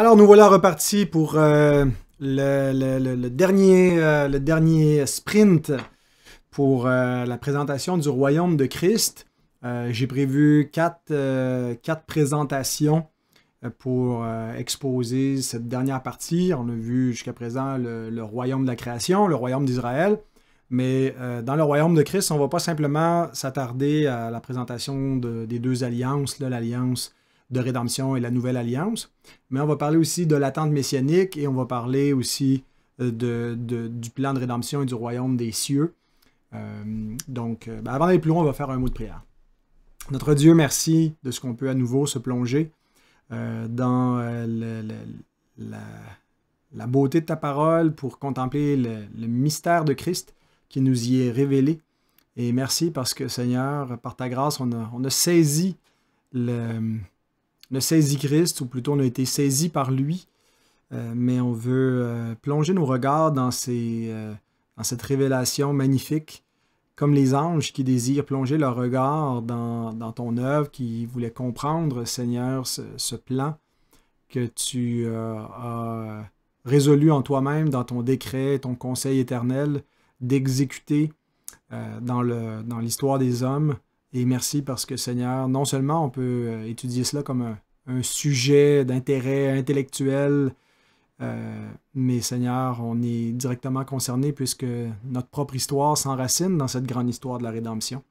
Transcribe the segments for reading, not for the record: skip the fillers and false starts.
Alors, nous voilà repartis pour le dernier sprint pour la présentation du royaume de Christ. J'ai prévu quatre présentations pour exposer cette dernière partie. On a vu jusqu'à présent le royaume de la création, le royaume d'Israël. Mais dans le royaume de Christ, on ne va pas simplement s'attarder à la présentation des deux alliances, l'alliance de rédemption et la nouvelle alliance, mais on va parler aussi de l'attente messianique et on va parler aussi du plan de rédemption et du royaume des cieux. Avant d'aller plus loin, on va faire un mot de prière. Notre Dieu, merci de ce qu'on peut à nouveau se plonger dans la beauté de ta parole pour contempler le mystère de Christ qui nous y est révélé. Et merci parce que, Seigneur, par ta grâce, on a saisi Christ, ou plutôt on a été saisi par lui, mais on veut plonger nos regards dans cette révélation magnifique, comme les anges qui désirent plonger leur regard dans ton œuvre, qui voulaient comprendre, Seigneur, ce plan que tu as résolu en toi-même, dans ton décret, ton conseil éternel, d'exécuter dans l'histoire des hommes. Et merci parce que, Seigneur, non seulement on peut étudier cela comme un sujet d'intérêt intellectuel, mais, Seigneur, on est directement concerné puisque notre propre histoire s'enracine dans cette grande histoire de la rédemption.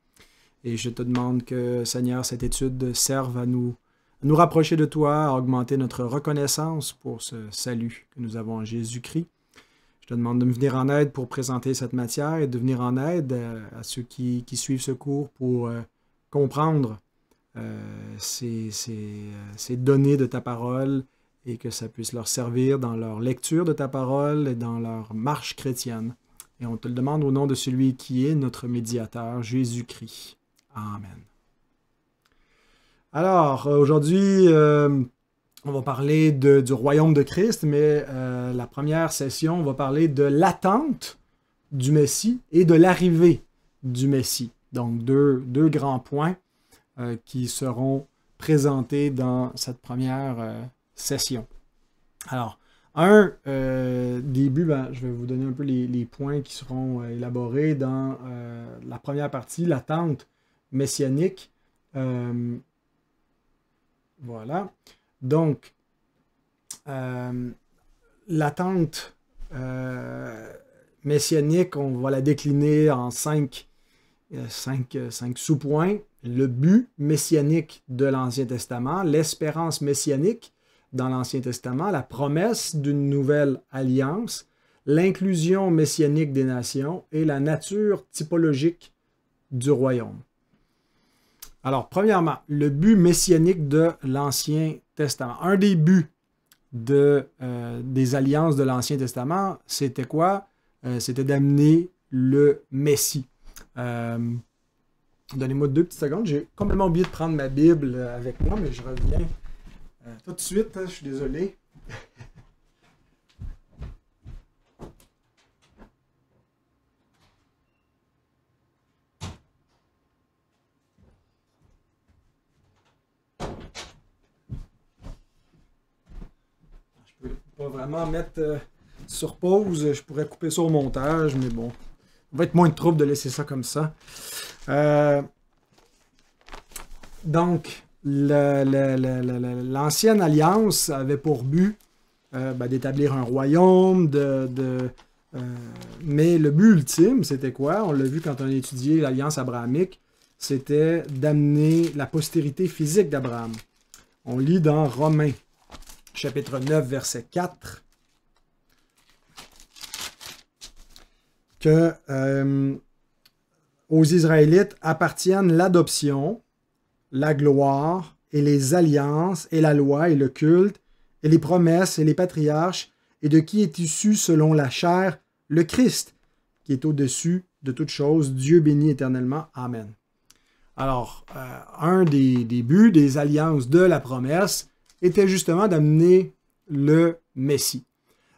Et je te demande que, Seigneur, cette étude serve à nous rapprocher de toi, à augmenter notre reconnaissance pour ce salut que nous avons en Jésus-Christ. Je te demande de me venir en aide pour présenter cette matière et de venir en aide à ceux qui suivent ce cours pour comprendre ces données de ta parole et que ça puisse leur servir dans leur lecture de ta parole et dans leur marche chrétienne. Et on te le demande au nom de celui qui est notre médiateur, Jésus-Christ. Amen. Alors, aujourd'hui, on va parler du royaume de Christ, mais la première session, on va parler de l'attente du Messie et de l'arrivée du Messie. Donc, deux grands points qui seront présentés dans cette première session. Alors, début, je vais vous donner un peu les points qui seront élaborés dans la première partie, l'attente messianique. Voilà. Donc, l'attente messianique, on va la décliner en cinq sous-points. Le but messianique de l'Ancien Testament, l'espérance messianique dans l'Ancien Testament, la promesse d'une nouvelle alliance, l'inclusion messianique des nations et la nature typologique du royaume. Alors, premièrement, le but messianique de l'Ancien Testament. Un des buts des alliances de l'Ancien Testament, c'était quoi? C'était d'amener le Messie. Donnez-moi 2 petites secondes. J'ai complètement oublié de prendre ma Bible avec moi, mais je reviens tout de suite. Je suis désolé. Je peux pas vraiment mettre sur pause. Je pourrais couper ça au montage, mais bon. Il va être moins de trouble de laisser ça comme ça. Donc, l'ancienne alliance avait pour but d'établir un royaume, mais le but ultime, c'était quoi? On l'a vu quand on a étudié l'alliance abrahamique, c'était d'amener la postérité physique d'Abraham. On lit dans Romains, chapitre 9, verset 4, que aux Israélites appartiennent l'adoption, la gloire et les alliances et la loi et le culte et les promesses et les patriarches et de qui est issu selon la chair le Christ, qui est au-dessus de toutes choses, Dieu béni éternellement. Amen. Alors, un des buts des alliances de la promesse était justement d'amener le Messie.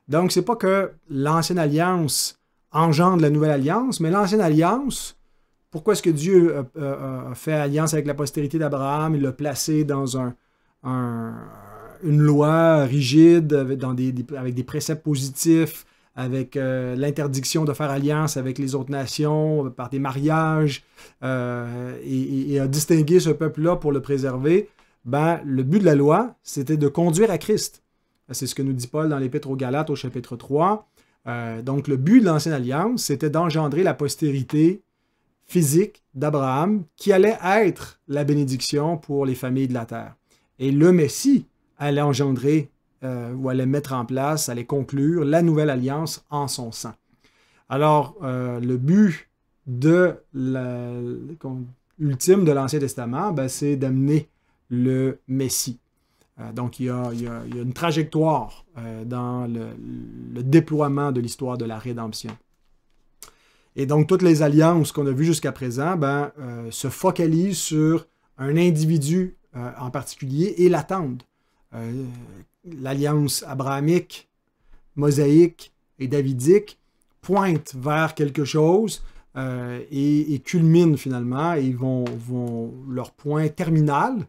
Donc, c'est pas que l'ancienne alliance engendre la nouvelle alliance, mais l'ancienne alliance, pourquoi est-ce que Dieu a fait alliance avec la postérité d'Abraham? Il l'a placé dans une loi rigide avec des préceptes positifs, avec l'interdiction de faire alliance avec les autres nations, par des mariages, et a distingué ce peuple-là pour le préserver, ben, le but de la loi, c'était de conduire à Christ. C'est ce que nous dit Paul dans l'Épître aux Galates au chapitre 3. Donc, le but de l'Ancienne Alliance, c'était d'engendrer la postérité physique d'Abraham qui allait être la bénédiction pour les familles de la terre. Et le Messie allait engendrer, ou allait mettre en place, allait conclure la nouvelle alliance en son sang. Alors, le but ultime de l'Ancien Testament, ben, c'est d'amener le Messie. Donc, il y a une trajectoire dans le déploiement de l'histoire de la rédemption. Et donc, toutes les alliances qu'on a vues jusqu'à présent ben, se focalisent sur un individu en particulier et l'attendent. L'alliance abrahamique, mosaïque et davidique pointe vers quelque chose et culmine finalement, et ils vont leur point terminal,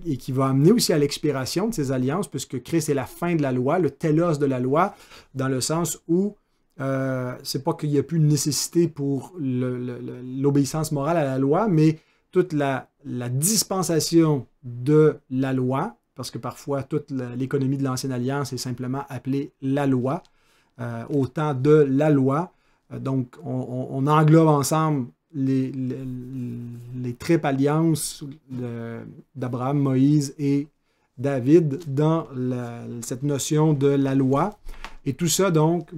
et qui va amener aussi à l'expiration de ces alliances, puisque Christ est la fin de la loi, le télos de la loi, dans le sens où c'est pas qu'il n'y a plus de nécessité pour l'obéissance morale à la loi, mais toute la dispensation de la loi, parce que parfois toute l'économie de l'Ancienne Alliance est simplement appelée la loi, au temps de la loi. Donc, on englobe ensemble les triples alliances d'Abraham, Moïse et David dans cette notion de la loi. Et tout ça, donc,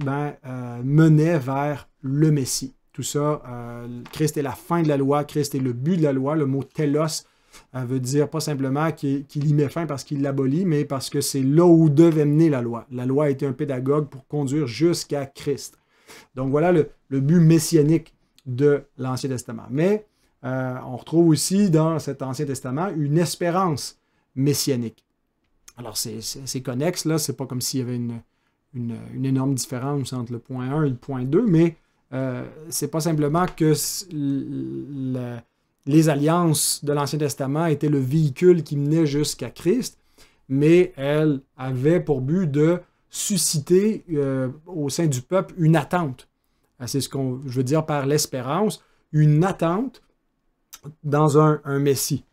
menait vers le Messie. Tout ça, Christ est la fin de la loi, Christ est le but de la loi. Le mot « télos » veut dire pas simplement qu'il y met fin parce qu'il l'abolit, mais parce que c'est là où devait mener la loi. La loi a été un pédagogue pour conduire jusqu'à Christ. Donc voilà le but messianique de l'Ancien Testament. Mais on retrouve aussi dans cet Ancien Testament une espérance messianique. Alors c'est connexe, là, c'est pas comme s'il y avait une énorme différence entre le point 1 et le point 2, mais c'est pas simplement que les alliances de l'Ancien Testament étaient le véhicule qui menait jusqu'à Christ, mais elles avaient pour but de susciter au sein du peuple une attente. C'est ce qu'on je veux dire par l'espérance, une attente dans un Messie.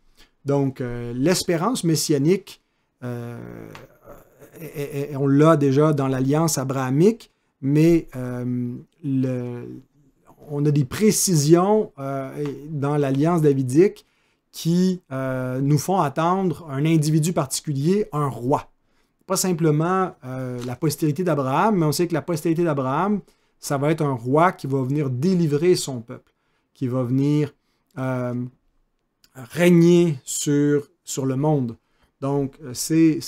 Donc, l'espérance messianique, on l'a déjà dans l'alliance abrahamique, mais on a des précisions dans l'alliance davidique qui nous font attendre un individu particulier, un roi. Pas simplement la postérité d'Abraham, mais on sait que la postérité d'Abraham, ça va être un roi qui va venir délivrer son peuple, qui va venir régner sur le monde. Donc, c'est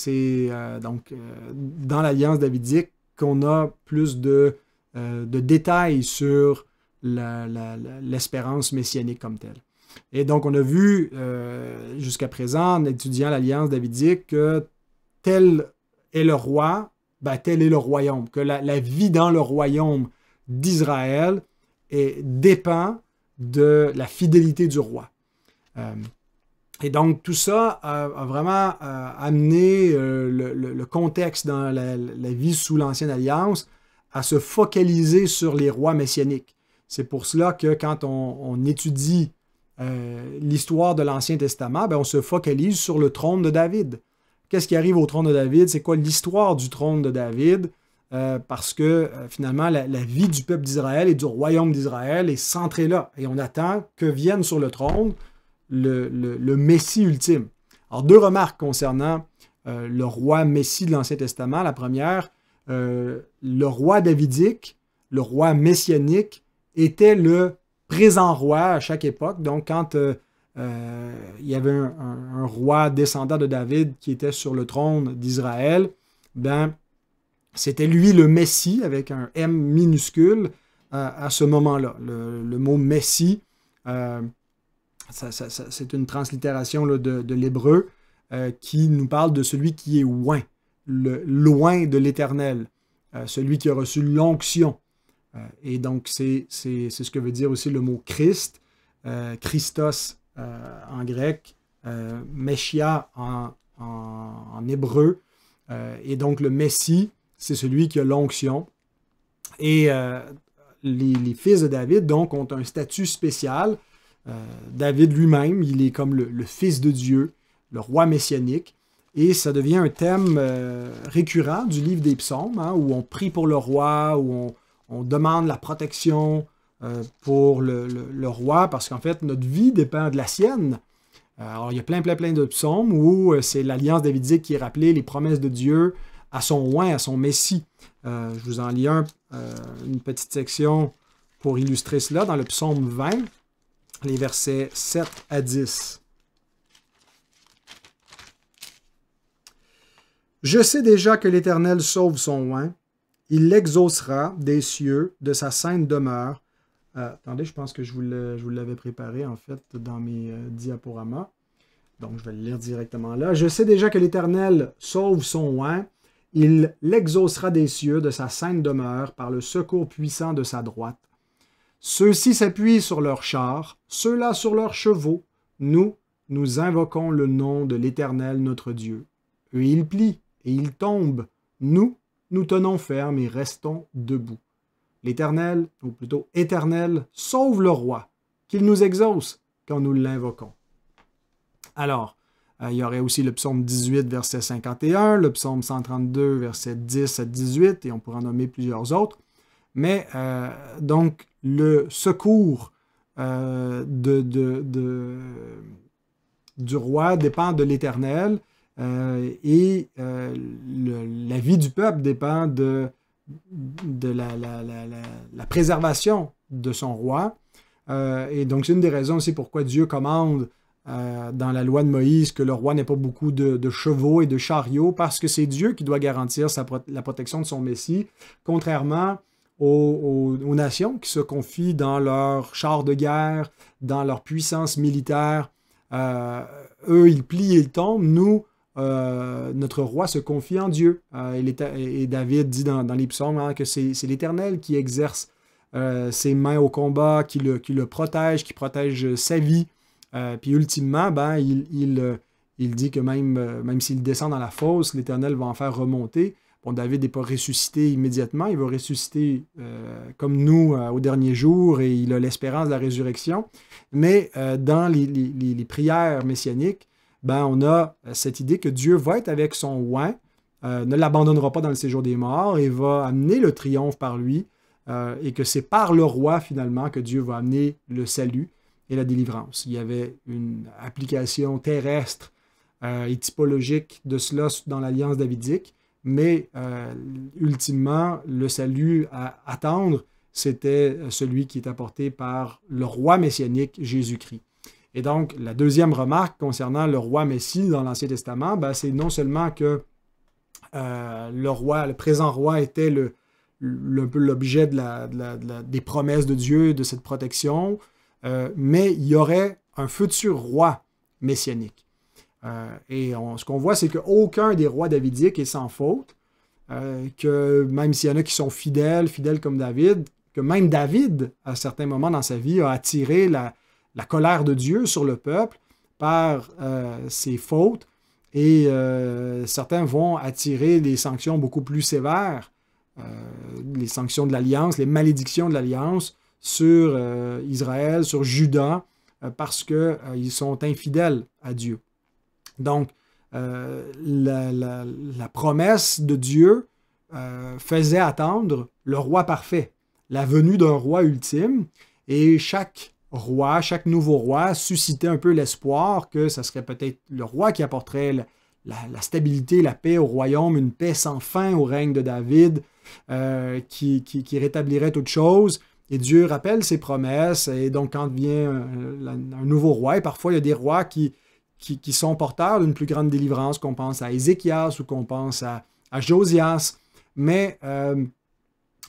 dans l'alliance davidique qu'on a plus de détails sur l'espérance messianique comme telle. Et donc, on a vu jusqu'à présent, en étudiant l'alliance davidique, que tel est le roi, tel est le royaume, que la vie dans le royaume d'Israël dépend de la fidélité du roi. Et donc, tout ça a vraiment amené le contexte dans la vie sous l'Ancienne Alliance à se focaliser sur les rois messianiques. C'est pour cela que quand on étudie l'histoire de l'Ancien Testament, on se focalise sur le trône de David. Qu'est-ce qui arrive au trône de David? C'est quoi l'histoire du trône de David? Parce que finalement, la vie du peuple d'Israël et du royaume d'Israël est centrée là. Et on attend que vienne sur le trône le Messie ultime. Alors, deux remarques concernant le roi Messie de l'Ancien Testament. La première, le roi davidique, le roi messianique, était le présent roi à chaque époque. Donc, quand il y avait un roi descendant de David qui était sur le trône d'Israël, c'était lui le Messie, avec un M minuscule, à ce moment-là. Le mot Messie, c'est une translittération là, de l'hébreu qui nous parle de celui qui est loin, loin de l'Éternel, celui qui a reçu l'onction. Et donc, c'est ce que veut dire aussi le mot Christ, Christos en grec, Meshia en hébreu. Et donc, le Messie, c'est celui qui a l'onction. Et les fils de David, donc, ont un statut spécial. David lui-même, il est comme le fils de Dieu, le roi messianique. Et ça devient un thème récurrent du livre des psaumes, hein, où on prie pour le roi, où on demande la protection pour le roi, parce qu'en fait, notre vie dépend de la sienne. Alors, il y a plein de psaumes où c'est l'alliance davidique qui est rappelée, les promesses de Dieu à son oint, à son Messie. Je vous en lis une petite section pour illustrer cela dans le psaume 20, les versets 7 à 10. « Je sais déjà que l'Éternel sauve son oint, il l'exaucera des cieux, de sa sainte demeure. » Attendez, je pense que je vous l'avais préparé, en fait, dans mes diaporamas. Donc, je vais le lire directement là. « Je sais déjà que l'Éternel sauve son oint, il l'exaucera des cieux, de sa sainte demeure, par le secours puissant de sa droite. Ceux-ci s'appuient sur leurs chars, ceux-là sur leurs chevaux. Nous invoquons le nom de l'Éternel, notre Dieu. Eux, ils plient et ils tombent. Nous tenons ferme et restons debout. L'Éternel, ou plutôt Éternel, sauve le roi, qu'il nous exauce quand nous l'invoquons. » Alors, il y aurait aussi le psaume 18, verset 51, le psaume 132, verset 10 à 18, et on pourrait en nommer plusieurs autres. Mais donc, le secours du roi dépend de l'Éternel, et la vie du peuple dépend de la préservation de son roi. Et donc, c'est une des raisons aussi pourquoi Dieu commande dans la loi de Moïse que le roi n'ait pas beaucoup de chevaux et de chariots, parce que c'est Dieu qui doit garantir la protection de son Messie, contrairement aux nations qui se confient dans leurs chars de guerre, dans leur puissance militaire. Eux, ils plient et ils tombent. Nous, notre roi se confie en Dieu. Et David dit dans les psaumes, hein, que c'est l'Éternel qui exerce ses mains au combat, qui le protège, qui protège sa vie. Puis ultimement, il dit que même s'il descend dans la fosse, l'Éternel va en faire remonter. Bon, David n'est pas ressuscité immédiatement, il va ressusciter comme nous au dernier jour, et il a l'espérance de la résurrection. Mais dans les prières messianiques, on a cette idée que Dieu va être avec son oint, ne l'abandonnera pas dans le séjour des morts, et va amener le triomphe par lui, et que c'est par le roi, finalement, que Dieu va amener le salut et la délivrance. Il y avait une application terrestre et typologique de cela dans l'Alliance davidique, mais ultimement, le salut à attendre, c'était celui qui est apporté par le roi messianique, Jésus-Christ. Et donc, la deuxième remarque concernant le roi Messie dans l'Ancien Testament, c'est non seulement que le présent roi était l'objet des promesses de Dieu, de cette protection, mais il y aurait un futur roi messianique. Ce qu'on voit, c'est qu'aucun des rois davidiques est sans faute, que même s'il y en a qui sont fidèles comme David, que même David, à certains moments dans sa vie, a attiré la colère de Dieu sur le peuple par ses fautes, et certains vont attirer des sanctions beaucoup plus sévères, les sanctions de l'Alliance, les malédictions de l'Alliance sur Israël, sur Juda, parce qu'ils sont infidèles à Dieu. Donc, la promesse de Dieu faisait attendre le roi parfait, la venue d'un roi ultime, et chaque nouveau roi suscitait un peu l'espoir que ce serait peut-être le roi qui apporterait la stabilité, la paix au royaume, une paix sans fin au règne de David, qui rétablirait toute chose. Et Dieu rappelle ses promesses, et donc quand vient un nouveau roi, et parfois il y a des rois qui sont porteurs d'une plus grande délivrance, qu'on pense à Ézéchias ou qu'on pense à Josias, mais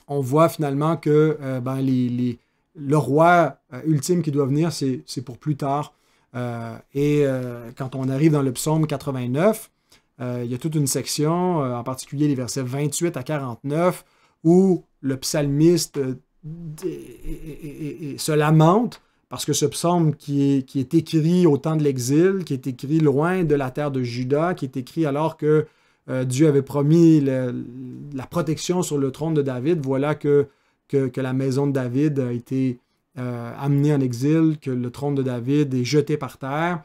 on voit finalement que le roi ultime qui doit venir, c'est pour plus tard. Quand on arrive dans le psaume 89, il y a toute une section, en particulier les versets 28 à 49, où le psalmiste se lamente parce que ce psaume qui est écrit au temps de l'exil, qui est écrit loin de la terre de Juda, qui est écrit alors que Dieu avait promis la protection sur le trône de David. Voilà que la maison de David a été amenée en exil, que le trône de David est jeté par terre.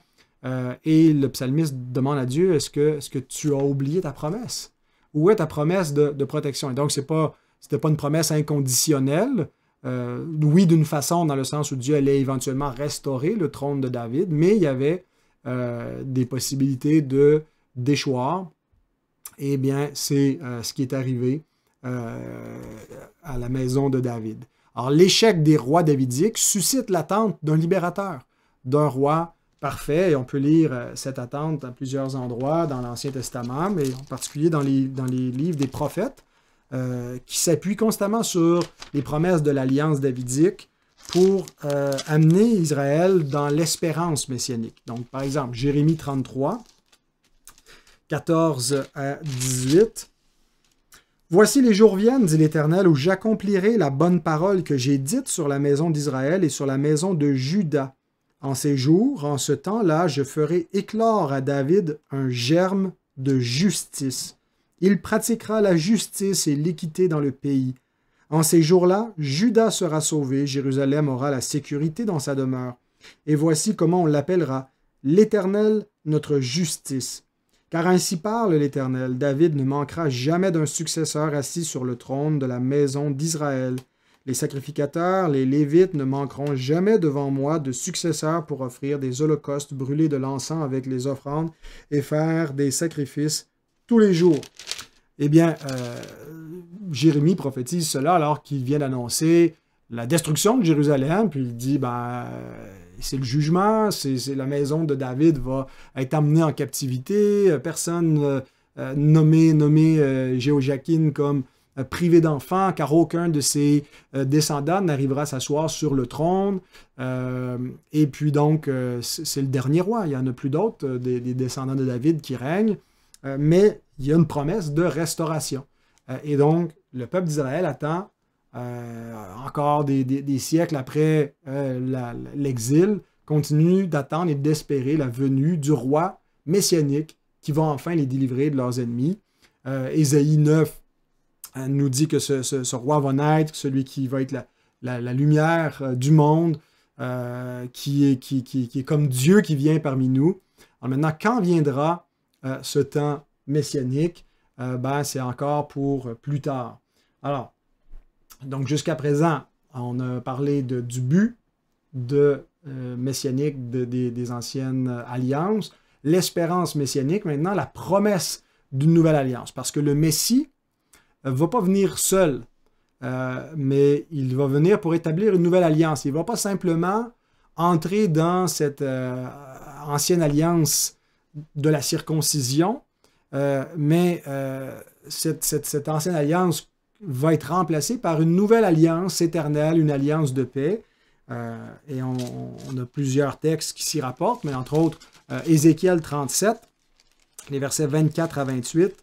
Et le psalmiste demande à Dieu, est-ce que tu as oublié ta promesse? Où est ta promesse de protection? Et donc, c'était pas une promesse inconditionnelle. Oui, d'une façon, dans le sens où Dieu allait éventuellement restaurer le trône de David, mais il y avait des possibilités de déchoir. Eh bien, c'est ce qui est arrivé à la maison de David. Alors, l'échec des rois davidiques suscite l'attente d'un libérateur, d'un roi parfait. Et on peut lire cette attente à plusieurs endroits dans l'Ancien Testament, mais en particulier dans les livres des prophètes, qui s'appuient constamment sur les promesses de l'Alliance davidique pour amener Israël dans l'espérance messianique. Donc, par exemple, Jérémie 33, 14 à 18. « Voici les jours viennent, dit l'Éternel, où j'accomplirai la bonne parole que j'ai dite sur la maison d'Israël et sur la maison de Juda. En ces jours, en ce temps-là, je ferai éclore à David un germe de justice. Il pratiquera la justice et l'équité dans le pays. En ces jours-là, Juda sera sauvé, Jérusalem aura la sécurité dans sa demeure. Et voici comment on l'appellera, l'Éternel, notre justice. Car ainsi parle l'Éternel, David ne manquera jamais d'un successeur assis sur le trône de la maison d'Israël. Les sacrificateurs, les Lévites ne manqueront jamais devant moi de successeurs pour offrir des holocaustes, brûler de l'encens avec les offrandes et faire des sacrifices tous les jours. » Eh bien, Jérémie prophétise cela alors qu'il vient d'annoncer la destruction de Jérusalem, puis il dit, c'est le jugement, la maison de David va être amenée en captivité, personne nommé Jéhoiakin comme privé d'enfants, car aucun de ses descendants n'arrivera à s'asseoir sur le trône. Et puis donc, c'est le dernier roi, il n'y en a plus d'autres, des descendants de David qui règnent, mais il y a une promesse de restauration. Et donc, le peuple d'Israël attend encore des siècles après l'exil, continue d'attendre et d'espérer la venue du roi messianique qui va enfin les délivrer de leurs ennemis. Ésaïe 9 nous dit que ce roi va naître, celui qui va être la lumière du monde, qui est comme Dieu qui vient parmi nous. Alors maintenant, quand viendra ce temps messianique? C'est encore pour plus tard. Alors, donc jusqu'à présent, on a parlé du but messianique des anciennes alliances, l'espérance messianique, maintenant la promesse d'une nouvelle alliance, parce que le Messie ne va pas venir seul, mais il va venir pour établir une nouvelle alliance. Il ne va pas simplement entrer dans cette ancienne alliance de la circoncision, mais cette ancienne alliance va être remplacée par une nouvelle alliance éternelle, une alliance de paix. Et on a plusieurs textes qui s'y rapportent, mais entre autres, Ézéchiel 37, les versets 24 à 28.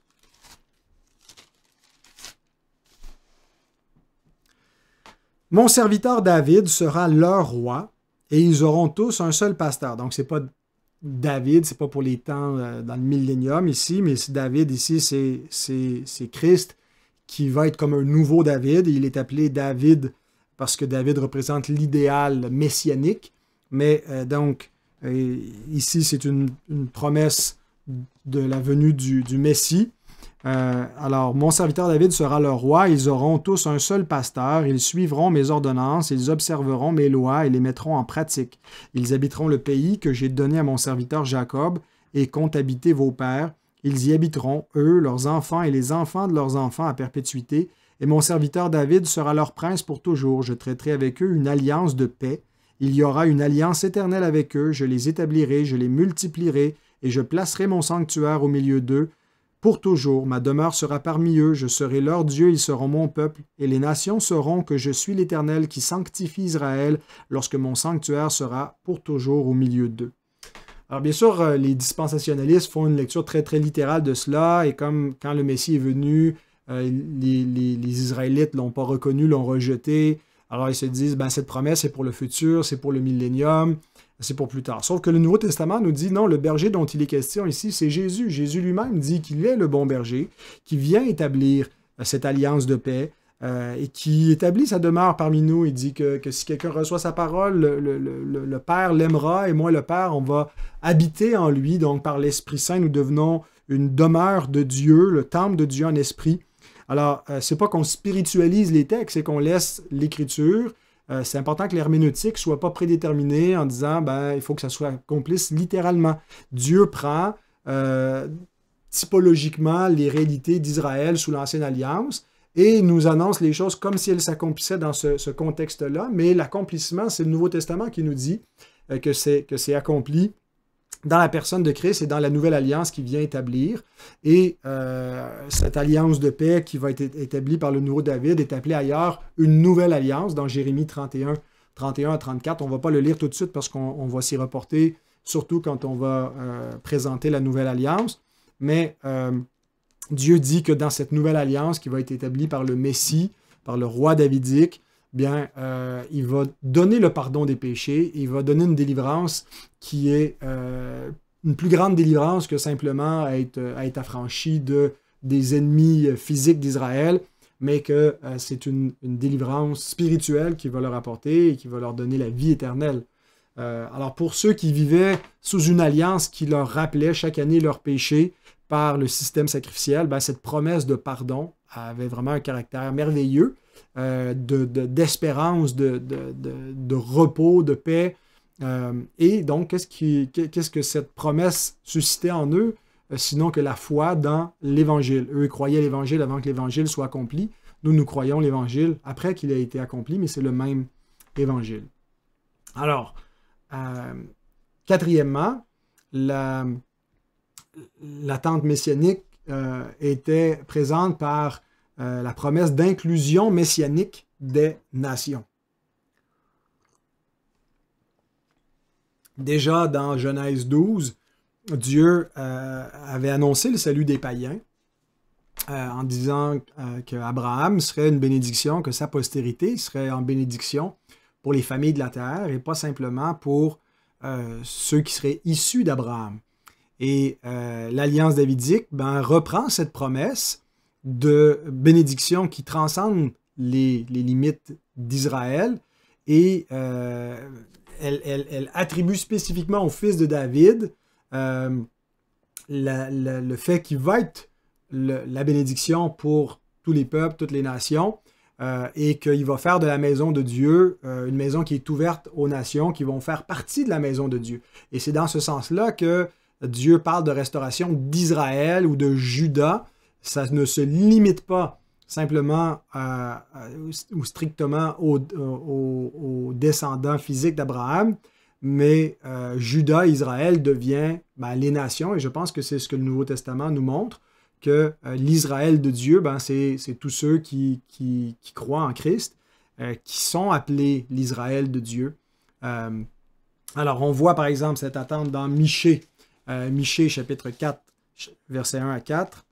« Mon serviteur David sera leur roi, et ils auront tous un seul pasteur. » Donc, c'est pas David, c'est pas pour les temps dans le millénium ici, mais David ici, c'est Christ qui va être comme un nouveau David. Il est appelé David parce que David représente l'idéal messianique. Mais donc, ici, c'est une promesse de la venue du Messie. Alors, mon serviteur David sera leur roi. Ils auront tous un seul pasteur. Ils suivront mes ordonnances. Ils observeront mes lois et les mettront en pratique. Ils habiteront le pays que j'ai donné à mon serviteur Jacob et qu'ont habité vos pères. Ils y habiteront, eux, leurs enfants et les enfants de leurs enfants à perpétuité. Et mon serviteur David sera leur prince pour toujours. Je traiterai avec eux une alliance de paix. Il y aura une alliance éternelle avec eux. Je les établirai, je les multiplierai et je placerai mon sanctuaire au milieu d'eux. Pour toujours, ma demeure sera parmi eux, je serai leur Dieu, ils seront mon peuple, et les nations sauront que je suis l'Éternel qui sanctifie Israël lorsque mon sanctuaire sera pour toujours au milieu d'eux. Alors bien sûr, les dispensationalistes font une lecture très très littérale de cela, et comme quand le Messie est venu, les Israélites ne l'ont pas reconnu, l'ont rejeté, alors ils se disent, cette promesse c'est pour le futur, c'est pour le millénium, c'est pour plus tard. Sauf que le Nouveau Testament nous dit, non, le berger dont il est question ici, c'est Jésus. Jésus lui-même dit qu'il est le bon berger, qui vient établir cette alliance de paix, et qui établit sa demeure parmi nous. Il dit que si quelqu'un reçoit sa parole, le Père l'aimera, et moi, le Père, on va habiter en lui. Donc, par l'Esprit Saint, nous devenons une demeure de Dieu, le temple de Dieu en esprit. Alors, c'est pas qu'on spiritualise les textes, c'est qu'on laisse l'Écriture. C'est important que l'herméneutique ne soit pas prédéterminée en disant, il faut que ça soit accomplisse littéralement. Dieu prend typologiquement les réalités d'Israël sous l'Ancienne Alliance, et nous annonce les choses comme si elles s'accomplissaient dans ce contexte-là, mais l'accomplissement, c'est le Nouveau Testament qui nous dit que c'est accompli dans la personne de Christ et dans la nouvelle alliance qu'il vient établir. Et cette alliance de paix qui va être établie par le nouveau David est appelée ailleurs une nouvelle alliance dans Jérémie 31 à 34. On ne va pas le lire tout de suite parce qu'on va s'y reporter, surtout quand on va présenter la nouvelle alliance. Mais Dieu dit que dans cette nouvelle alliance qui va être établie par le Messie, par le roi davidique, bien, il va donner le pardon des péchés, il va donner une délivrance qui est une plus grande délivrance que simplement être affranchi des ennemis physiques d'Israël, mais que c'est une délivrance spirituelle qui va leur apporter et qui va leur donner la vie éternelle. Alors pour ceux qui vivaient sous une alliance qui leur rappelait chaque année leurs péchés par le système sacrificiel, cette promesse de pardon avait vraiment un caractère merveilleux, d'espérance, de repos, de paix. Et donc, qu'est-ce que cette promesse suscitait en eux, sinon que la foi dans l'Évangile. Eux croyaient l'Évangile avant que l'Évangile soit accompli. Nous croyons l'Évangile après qu'il ait été accompli, mais c'est le même Évangile. Alors, quatrièmement, l'attente messianique était présente par la promesse d'inclusion messianique des nations. Déjà dans Genèse 12, Dieu avait annoncé le salut des païens en disant qu'Abraham serait une bénédiction, que sa postérité serait en bénédiction pour les familles de la terre et pas simplement pour ceux qui seraient issus d'Abraham. Et l'Alliance davidique reprend cette promesse de bénédiction qui transcende les limites d'Israël et elle attribue spécifiquement au fils de David le fait qu'il va être la bénédiction pour tous les peuples, toutes les nations, et qu'il va faire de la maison de Dieu une maison qui est ouverte aux nations qui vont faire partie de la maison de Dieu. Et c'est dans ce sens-là que Dieu parle de restauration d'Israël ou de Juda. Ça ne se limite pas simplement ou strictement aux descendants physiques d'Abraham, mais Juda, Israël devient les nations, et je pense que c'est ce que le Nouveau Testament nous montre, que l'Israël de Dieu, c'est tous ceux qui croient en Christ, qui sont appelés l'Israël de Dieu. Alors, on voit par exemple cette attente dans Michée, Michée chapitre 4, versets 1 à 4.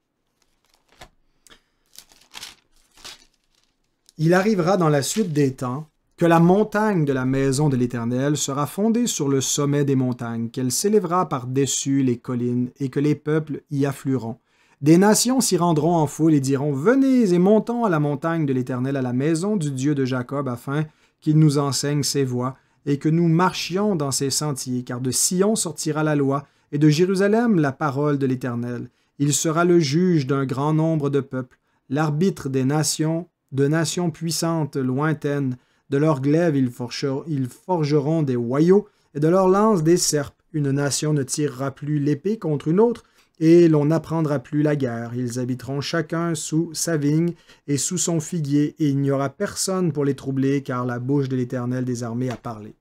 Il arrivera dans la suite des temps que la montagne de la maison de l'Éternel sera fondée sur le sommet des montagnes, qu'elle s'élèvera par-dessus les collines, et que les peuples y afflueront. Des nations s'y rendront en foule et diront « Venez et montons à la montagne de l'Éternel, à la maison du Dieu de Jacob, afin qu'il nous enseigne ses voies, et que nous marchions dans ses sentiers, car de Sion sortira la loi, et de Jérusalem la parole de l'Éternel. Il sera le juge d'un grand nombre de peuples, l'arbitre des nations, de nations puissantes lointaines. De leurs glaives ils forgeront des hoyaux, et de leurs lances des serpes. Une nation ne tirera plus l'épée contre une autre, et l'on n'apprendra plus la guerre. Ils habiteront chacun sous sa vigne et sous son figuier, et il n'y aura personne pour les troubler, car la bouche de l'Éternel des armées a parlé. »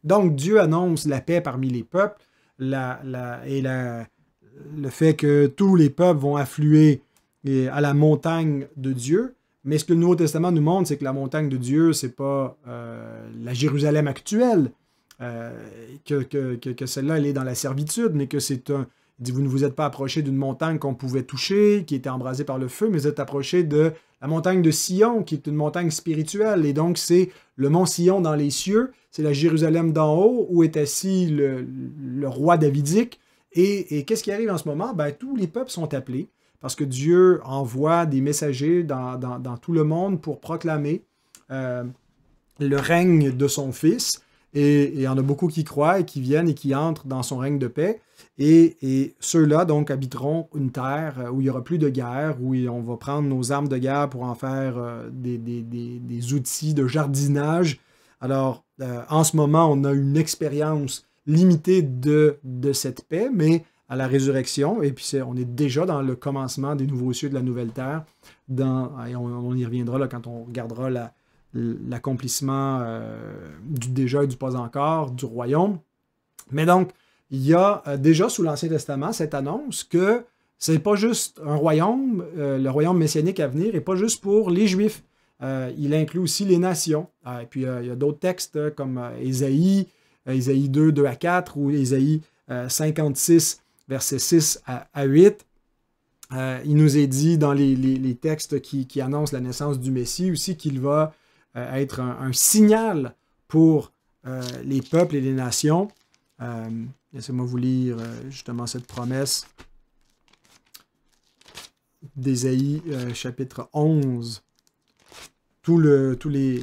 Donc Dieu annonce la paix parmi les peuples, le fait que tous les peuples vont affluer à la montagne de Dieu. Mais ce que le Nouveau Testament nous montre, c'est que la montagne de Dieu, c'est pas la Jérusalem actuelle, que celle-là, elle est dans la servitude, mais que c'est un... Il dit, vous ne vous êtes pas approché d'une montagne qu'on pouvait toucher, qui était embrasée par le feu, mais vous êtes approché de la montagne de Sion, qui est une montagne spirituelle. Et donc, c'est le mont Sion dans les cieux. c'est la Jérusalem d'en haut où est assis le roi davidique. Et qu'est-ce qui arrive en ce moment? Ben, tous les peuples sont appelés parce que Dieu envoie des messagers dans tout le monde pour proclamer le règne de son Fils. Et il y en a beaucoup qui croient et qui viennent et qui entrent dans son règne de paix. Et ceux-là, donc, habiteront une terre où il n'y aura plus de guerre, où on va prendre nos armes de guerre pour en faire des outils de jardinage. Alors, en ce moment, on a une expérience limitée de cette paix, mais à la résurrection, et puis on est déjà dans le commencement des nouveaux cieux de la nouvelle terre, et on y reviendra là, quand on regardera l'accomplissement du déjà et du pas encore du royaume. Mais donc, il y a déjà sous l'Ancien Testament cette annonce que c'est pas juste un royaume, le royaume messianique à venir n'est pas juste pour les Juifs. Il inclut aussi les nations. Et puis il y a d'autres textes comme Ésaïe 2, 2 à 4 ou Ésaïe 56, versets 6 à 8. Il nous est dit dans les textes qui annoncent la naissance du Messie aussi qu'il va être un signal pour les peuples et les nations. Laissez-moi vous lire justement cette promesse d'Ésaïe chapitre 11. Tous les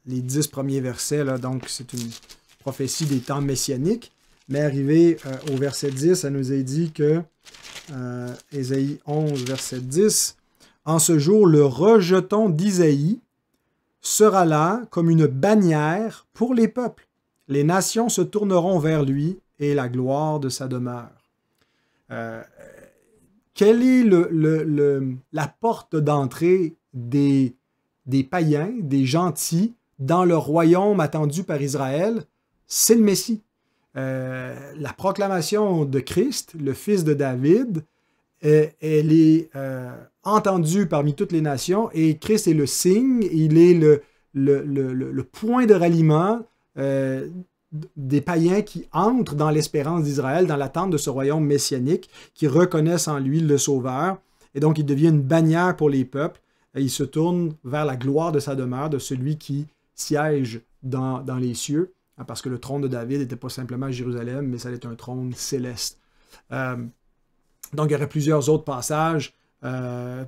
10 premiers versets, là, donc c'est une prophétie des temps messianiques. Mais arrivé au verset 10, ça nous est dit que Ésaïe 11, verset 10, « En ce jour, le rejeton d'Isaïe sera là comme une bannière pour les peuples. Les nations se tourneront vers lui et la gloire de sa demeure. » Quelle est la porte d'entrée des païens, des gentils, dans le royaume attendu par Israël? C'est le Messie. La proclamation de Christ, le fils de David, elle est entendue parmi toutes les nations et Christ est le signe, il est le point de ralliement des païens qui entrent dans l'espérance d'Israël, dans l'attente de ce royaume messianique, qui reconnaissent en lui le Sauveur. Et donc, il devient une bannière pour les peuples. Et il se tourne vers la gloire de sa demeure, de celui qui siège dans les cieux, parce que le trône de David n'était pas simplement à Jérusalem, mais ça allait être un trône céleste. Donc, il y aurait plusieurs autres passages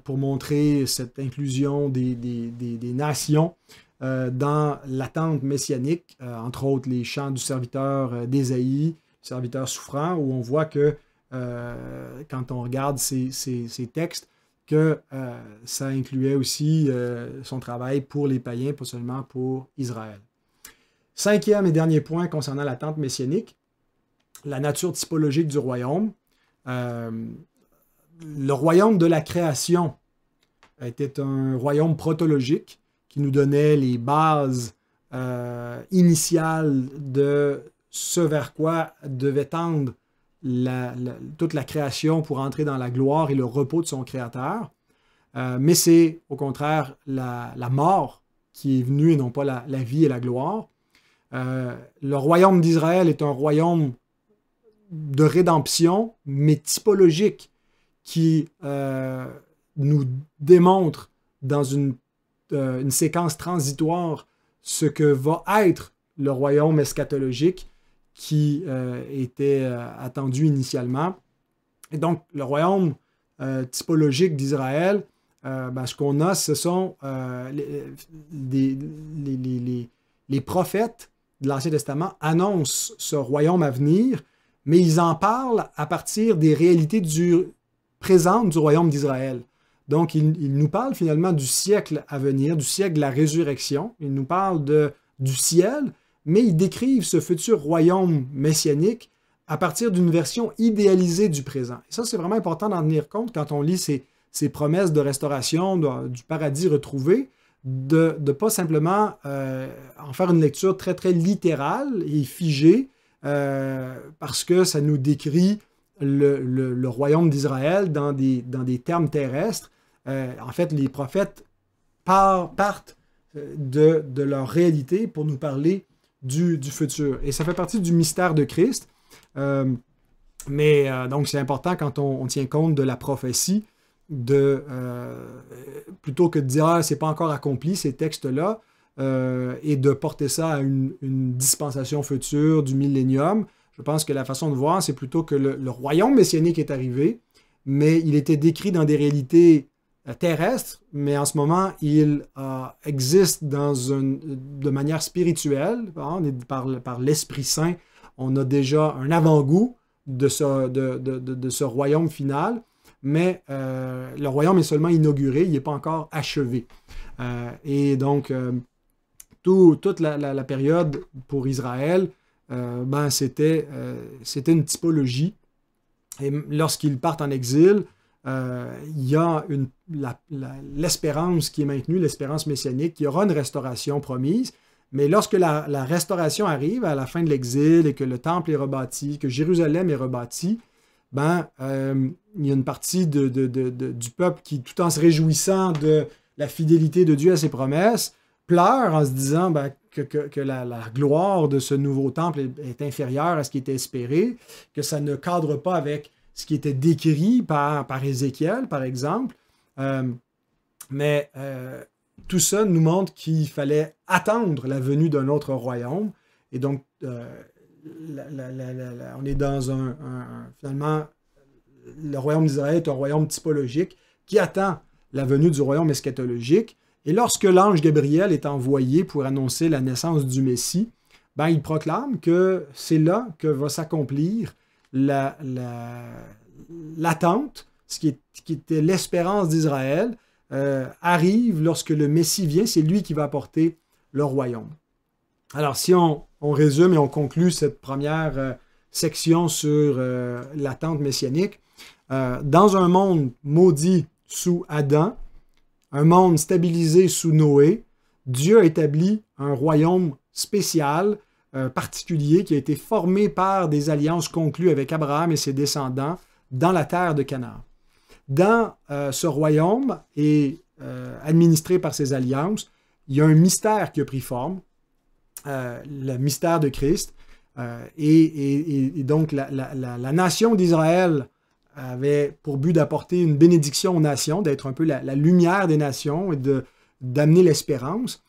pour montrer cette inclusion des nations dans l'attente messianique, entre autres les chants du serviteur d'Ésaïe, le serviteur souffrant, où on voit que quand on regarde ces textes, que ça incluait aussi son travail pour les païens, pas seulement pour Israël. Cinquième et dernier point concernant l'attente messianique, la nature typologique du royaume. Le royaume de la création était un royaume protologique qui nous donnait les bases initiales de ce vers quoi devait tendre toute la création pour entrer dans la gloire et le repos de son Créateur. Mais c'est au contraire la mort qui est venue et non pas la vie et la gloire. Le royaume d'Israël est un royaume de rédemption, mais typologique, qui nous démontre dans une séquence transitoire ce que va être le royaume eschatologique qui était attendu initialement. Et donc, le royaume typologique d'Israël, ce qu'on a, ce sont les prophètes de l'Ancien Testament annoncent ce royaume à venir, mais ils en parlent à partir des réalités présentes du royaume d'Israël. Donc, ils nous parlent finalement du siècle à venir, du siècle de la résurrection. Ils nous parlent du ciel, mais ils décrivent ce futur royaume messianique à partir d'une version idéalisée du présent. Et ça, c'est vraiment important d'en tenir compte quand on lit ces promesses de restauration, du paradis retrouvé, de ne pas simplement en faire une lecture très, très littérale et figée, parce que ça nous décrit le royaume d'Israël dans des termes terrestres. En fait, les prophètes partent de leur réalité pour nous parler du futur. Et ça fait partie du mystère de Christ. Donc, c'est important quand on tient compte de la prophétie, plutôt que de dire « Ah, c'est pas encore accompli, ces textes-là », et de porter ça à une dispensation future du millénium. Je pense que la façon de voir, c'est plutôt que le royaume messianique est arrivé, mais il était décrit dans des réalités terrestres, mais en ce moment, il existe de manière spirituelle, par l'Esprit Saint. On a déjà un avant-goût de ce royaume final, mais le royaume est seulement inauguré, il n'est pas encore achevé. Et donc, toute la période pour Israël, c'était une typologie. Et lorsqu'ils partent en exil, il y a l'espérance qui est maintenue, l'espérance messianique, qu'il y aura une restauration promise. Mais lorsque la restauration arrive à la fin de l'exil et que le temple est rebâti, que Jérusalem est rebâti, il y a une partie du peuple qui, tout en se réjouissant de la fidélité de Dieu à ses promesses, pleure en se disant que la gloire de ce nouveau temple est inférieure à ce qui était espéré, que ça ne cadre pas avec ce qui était décrit par Ézéchiel, par exemple. Mais tout ça nous montre qu'il fallait attendre la venue d'un autre royaume. Et donc, on est dans finalement, le royaume d'Israël est un royaume typologique qui attend la venue du royaume eschatologique. Et lorsque l'ange Gabriel est envoyé pour annoncer la naissance du Messie, il proclame que c'est là que va s'accomplir l'attente, ce qui était l'espérance d'Israël, arrive lorsque le Messie vient, c'est lui qui va apporter le royaume. Alors, si on résume et on conclut cette première section sur l'attente messianique, dans un monde maudit sous Adam, un monde stabilisé sous Noé, Dieu a établi un royaume spécial, particulier, qui a été formé par des alliances conclues avec Abraham et ses descendants dans la terre de Canaan. Dans ce royaume et administré par ces alliances, il y a un mystère qui a pris forme, le mystère de Christ. Et donc, la nation d'Israël avait pour but d'apporter une bénédiction aux nations, d'être un peu la lumière des nations et d'amener l'espérance.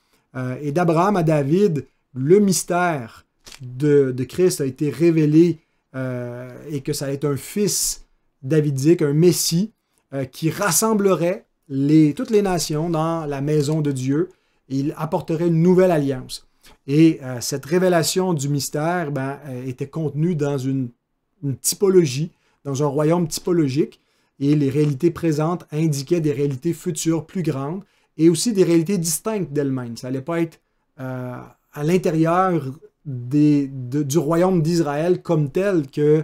Et d'Abraham à David, le mystère de Christ a été révélé et que ça allait être un fils davidique, un Messie, qui rassemblerait toutes les nations dans la maison de Dieu. Et il apporterait une nouvelle alliance. Et cette révélation du mystère était contenue dans une typologie, dans un royaume typologique, et les réalités présentes indiquaient des réalités futures plus grandes et aussi des réalités distinctes d'elles-mêmes. Ça n'allait pas être à l'intérieur du royaume d'Israël comme tel que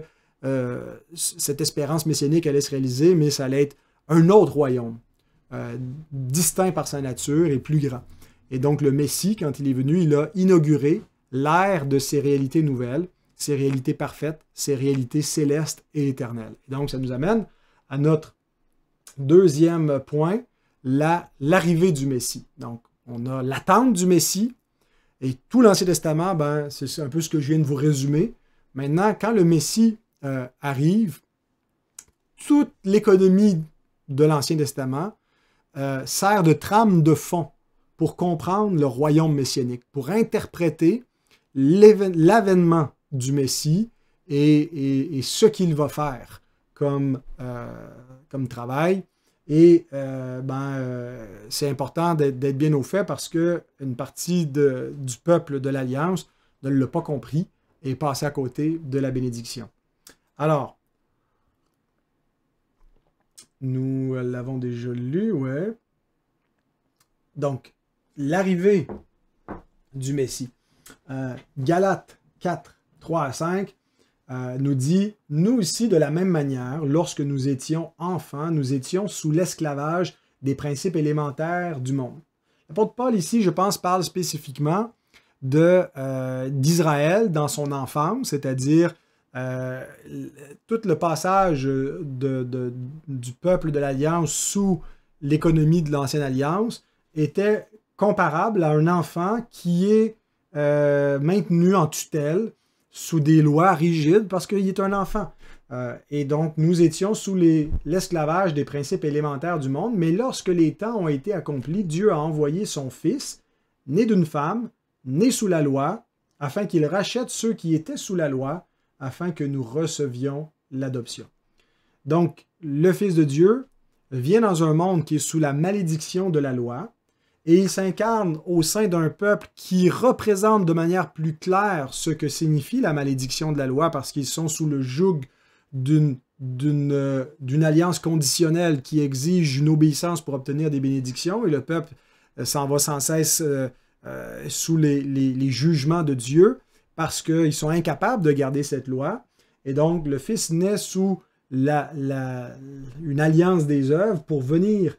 cette espérance messianique allait se réaliser, mais ça allait être un autre royaume, distinct par sa nature et plus grand. Et donc le Messie, quand il est venu, il a inauguré l'ère de ces réalités nouvelles, ces réalités parfaites, ces réalités célestes et éternelles. Et donc ça nous amène à notre deuxième point, l'arrivée du Messie. Donc on a l'attente du Messie, et tout l'Ancien Testament, c'est un peu ce que je viens de vous résumer. Maintenant, quand le Messie arrive, toute l'économie de l'Ancien Testament sert de trame de fond pour comprendre le royaume messianique, pour interpréter l'avènement du Messie et ce qu'il va faire comme travail. Et c'est important d'être bien au fait parce qu'une partie du peuple de l'Alliance ne l'a pas compris et est passé à côté de la bénédiction. Alors, nous l'avons déjà lu, ouais. Donc, l'arrivée du Messie. Galates 4, 3 à 5 nous dit « Nous aussi, de la même manière, lorsque nous étions enfants, nous étions sous l'esclavage des principes élémentaires du monde. » L'apôtre Paul ici, je pense, parle spécifiquement d'Israël dans son enfance, c'est-à-dire tout le passage du peuple de l'Alliance sous l'économie de l'Ancienne Alliance était comparable à un enfant qui est maintenu en tutelle sous des lois rigides parce qu'il est un enfant. Et donc, nous étions sous l'esclavage des principes élémentaires du monde, mais lorsque les temps ont été accomplis, Dieu a envoyé son Fils, né d'une femme, né sous la loi, afin qu'il rachète ceux qui étaient sous la loi, afin que nous recevions l'adoption. Donc, le Fils de Dieu vient dans un monde qui est sous la malédiction de la loi, et il s'incarne au sein d'un peuple qui représente de manière plus claire ce que signifie la malédiction de la loi, parce qu'ils sont sous le joug d'une alliance conditionnelle qui exige une obéissance pour obtenir des bénédictions, et le peuple s'en va sans cesse sous les jugements de Dieu, parce qu'ils sont incapables de garder cette loi. Et donc, le Fils naît sous une alliance des œuvres pour venir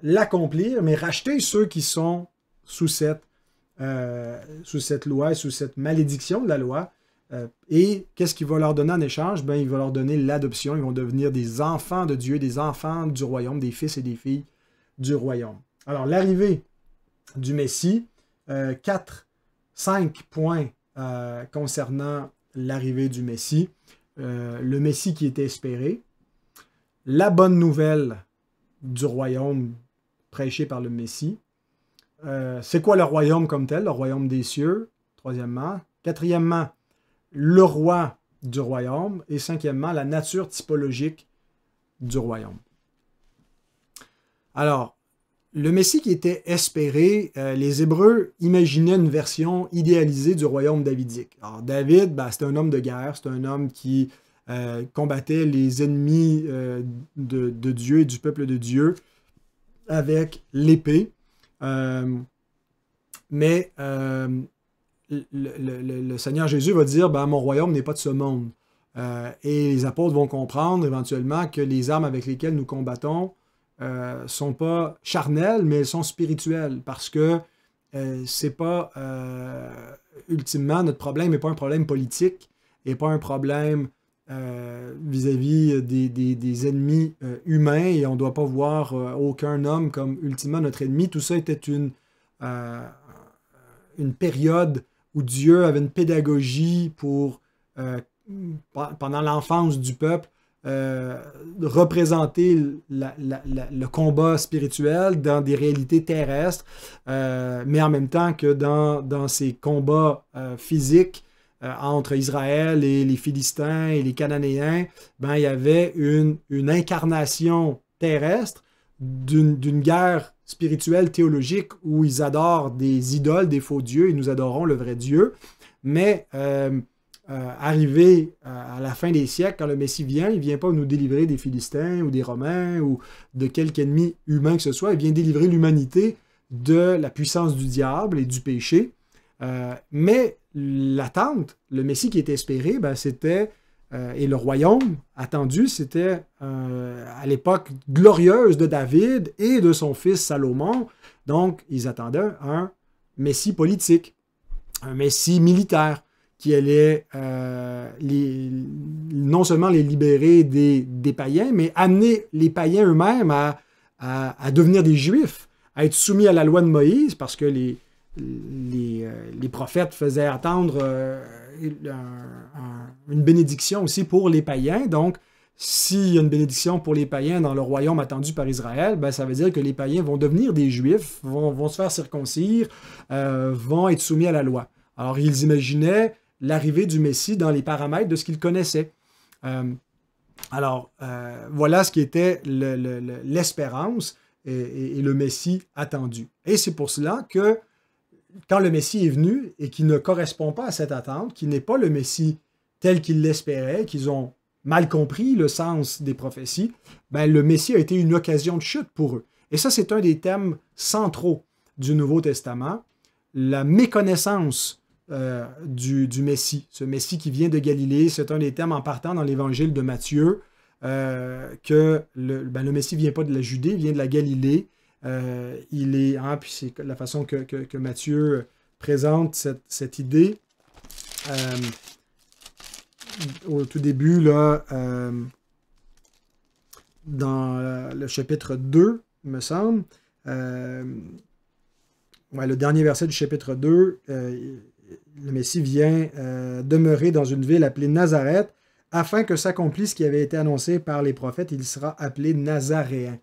l'accomplir, mais racheter ceux qui sont sous cette loi, sous cette malédiction de la loi. Et qu'est-ce qu'il va leur donner en échange? Ben, il va leur donner l'adoption. Ils vont devenir des enfants de Dieu, des enfants du royaume, des fils et des filles du royaume. Alors, l'arrivée du Messie, 5 points concernant l'arrivée du Messie. Le Messie qui était espéré, la bonne nouvelle du royaume prêché par le Messie. C'est quoi le royaume comme tel? Le royaume des cieux, troisièmement. Quatrièmement, le roi du royaume. Et cinquièmement, la nature typologique du royaume. Alors, le Messie qui était espéré, les Hébreux imaginaient une version idéalisée du royaume davidique. Alors, David, c'était un homme de guerre, c'est un homme qui combattait les ennemis de Dieu et du peuple de Dieu avec l'épée. Mais le Seigneur Jésus va dire, mon royaume n'est pas de ce monde. Et les apôtres vont comprendre éventuellement que les armes avec lesquelles nous combattons sont pas charnelles, mais elles sont spirituelles, parce que c'est pas ultimement notre problème n'est pas un problème politique et pas un problème vis-à-vis des ennemis humains, et on ne doit pas voir aucun homme comme ultimement notre ennemi. Tout ça était une période où Dieu avait une pédagogie pour, pendant l'enfance du peuple, représenter le combat spirituel dans des réalités terrestres, mais en même temps que dans ces combats physiques entre Israël et les Philistins et les Cananéens, il y avait une incarnation terrestre d'une guerre spirituelle théologique où ils adorent des idoles, des faux dieux, et nous adorons le vrai Dieu. Mais arrivé à la fin des siècles, quand le Messie vient, il ne vient pas nous délivrer des Philistins ou des Romains ou de quelque ennemi humain que ce soit. Il vient délivrer l'humanité de la puissance du diable et du péché. Mais l'attente, le Messie qui était espéré, c'était, et le royaume attendu, c'était à l'époque glorieuse de David et de son fils Salomon. Donc, ils attendaient un Messie politique, un Messie militaire, qui allait non seulement les libérer des païens, mais amener les païens eux-mêmes à devenir des Juifs, à être soumis à la loi de Moïse, parce que les prophètes faisaient attendre une bénédiction aussi pour les païens. Donc, s'il y a une bénédiction pour les païens dans le royaume attendu par Israël, ça veut dire que les païens vont devenir des Juifs, vont se faire circoncire, vont être soumis à la loi. Alors, ils imaginaient l'arrivée du Messie dans les paramètres de ce qu'ils connaissaient. Voilà ce qui était l'espérance et le Messie attendu. Et c'est pour cela que quand le Messie est venu et qui ne correspond pas à cette attente, qui n'est pas le Messie tel qu'ils l'espéraient, qu'ils ont mal compris le sens des prophéties, le Messie a été une occasion de chute pour eux. Et ça, c'est un des thèmes centraux du Nouveau Testament, la méconnaissance du Messie. Ce Messie qui vient de Galilée, c'est un des thèmes en partant dans l'Évangile de Matthieu, que le Messie ne vient pas de la Judée, il vient de la Galilée. Puis c'est la façon que Matthieu présente cette idée. Au tout début, là, dans le chapitre 2, il me semble, le dernier verset du chapitre 2, le Messie vient demeurer dans une ville appelée Nazareth, afin que s'accomplisse ce qui avait été annoncé par les prophètes, il sera appelé Nazaréen.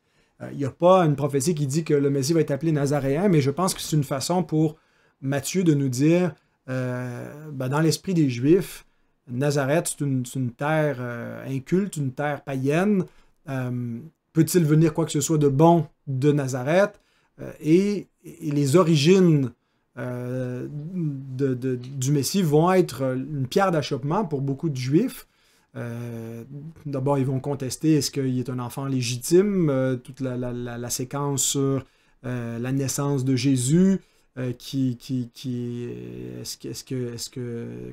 Il n'y a pas une prophétie qui dit que le Messie va être appelé Nazaréen, mais je pense que c'est une façon pour Matthieu de nous dire, dans l'esprit des Juifs, Nazareth, c'est une terre inculte, une terre païenne. Peut-il venir quoi que ce soit de bon de Nazareth? Et les origines du Messie vont être une pierre d'achoppement pour beaucoup de Juifs. D'abord, ils vont contester est-ce qu'il est un enfant légitime, toute la séquence sur la naissance de Jésus,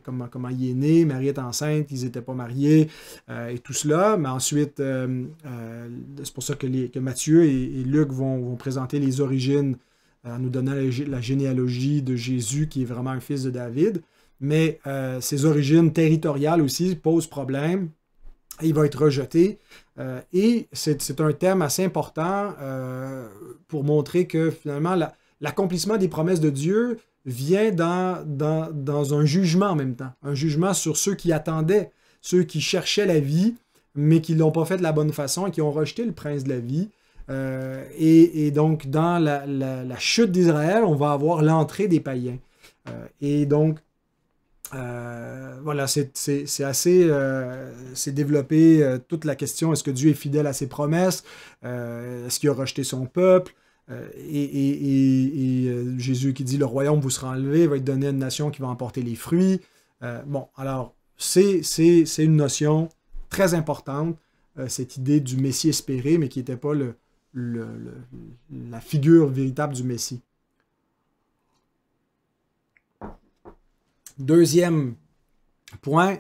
comment il est né, Marie est enceinte, ils n'étaient pas mariés, et tout cela. Mais ensuite, c'est pour ça que Matthieu et Luc vont présenter les origines en nous donnant la généalogie de Jésus, qui est vraiment un fils de David. Mais ses origines territoriales aussi posent problème. Il va être rejeté. Et c'est un thème assez important pour montrer que finalement, l'accomplissement des promesses de Dieu vient dans un jugement en même temps. Un jugement sur ceux qui attendaient, ceux qui cherchaient la vie, mais qui ne l'ont pas fait de la bonne façon et qui ont rejeté le prince de la vie. Et donc, dans la chute d'Israël, on va avoir l'entrée des païens. Et donc, voilà, c'est assez c'est développé toute la question, est-ce que Dieu est fidèle à ses promesses? Est-ce qu'il a rejeté son peuple? Jésus qui dit le royaume vous sera enlevé, va être donné à une nation qui va emporter les fruits. Bon, alors, c'est une notion très importante, cette idée du Messie espéré, mais qui n'était pas la figure véritable du Messie. Deuxième point,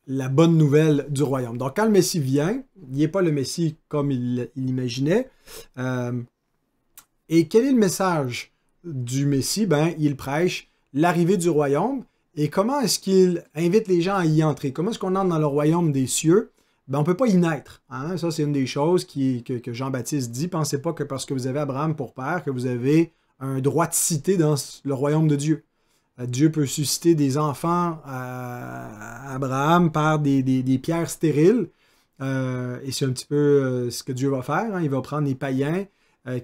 la bonne nouvelle du royaume. Donc, quand le Messie vient, il n'est pas le Messie comme il l'imaginait. Et quel est le message du Messie? Ben, il prêche l'arrivée du royaume. Et comment est-ce qu'il invite les gens à y entrer? Comment est-ce qu'on entre dans le royaume des cieux? Ben, on ne peut pas y naître. Hein? Ça, c'est une des choses que Jean-Baptiste dit. Pensez pas que parce que vous avez Abraham pour père, que vous avez un droit de cité dans le royaume de Dieu. Dieu peut susciter des enfants à Abraham par des pierres stériles. Et c'est un petit peu ce que Dieu va faire. Hein? Il va prendre les païens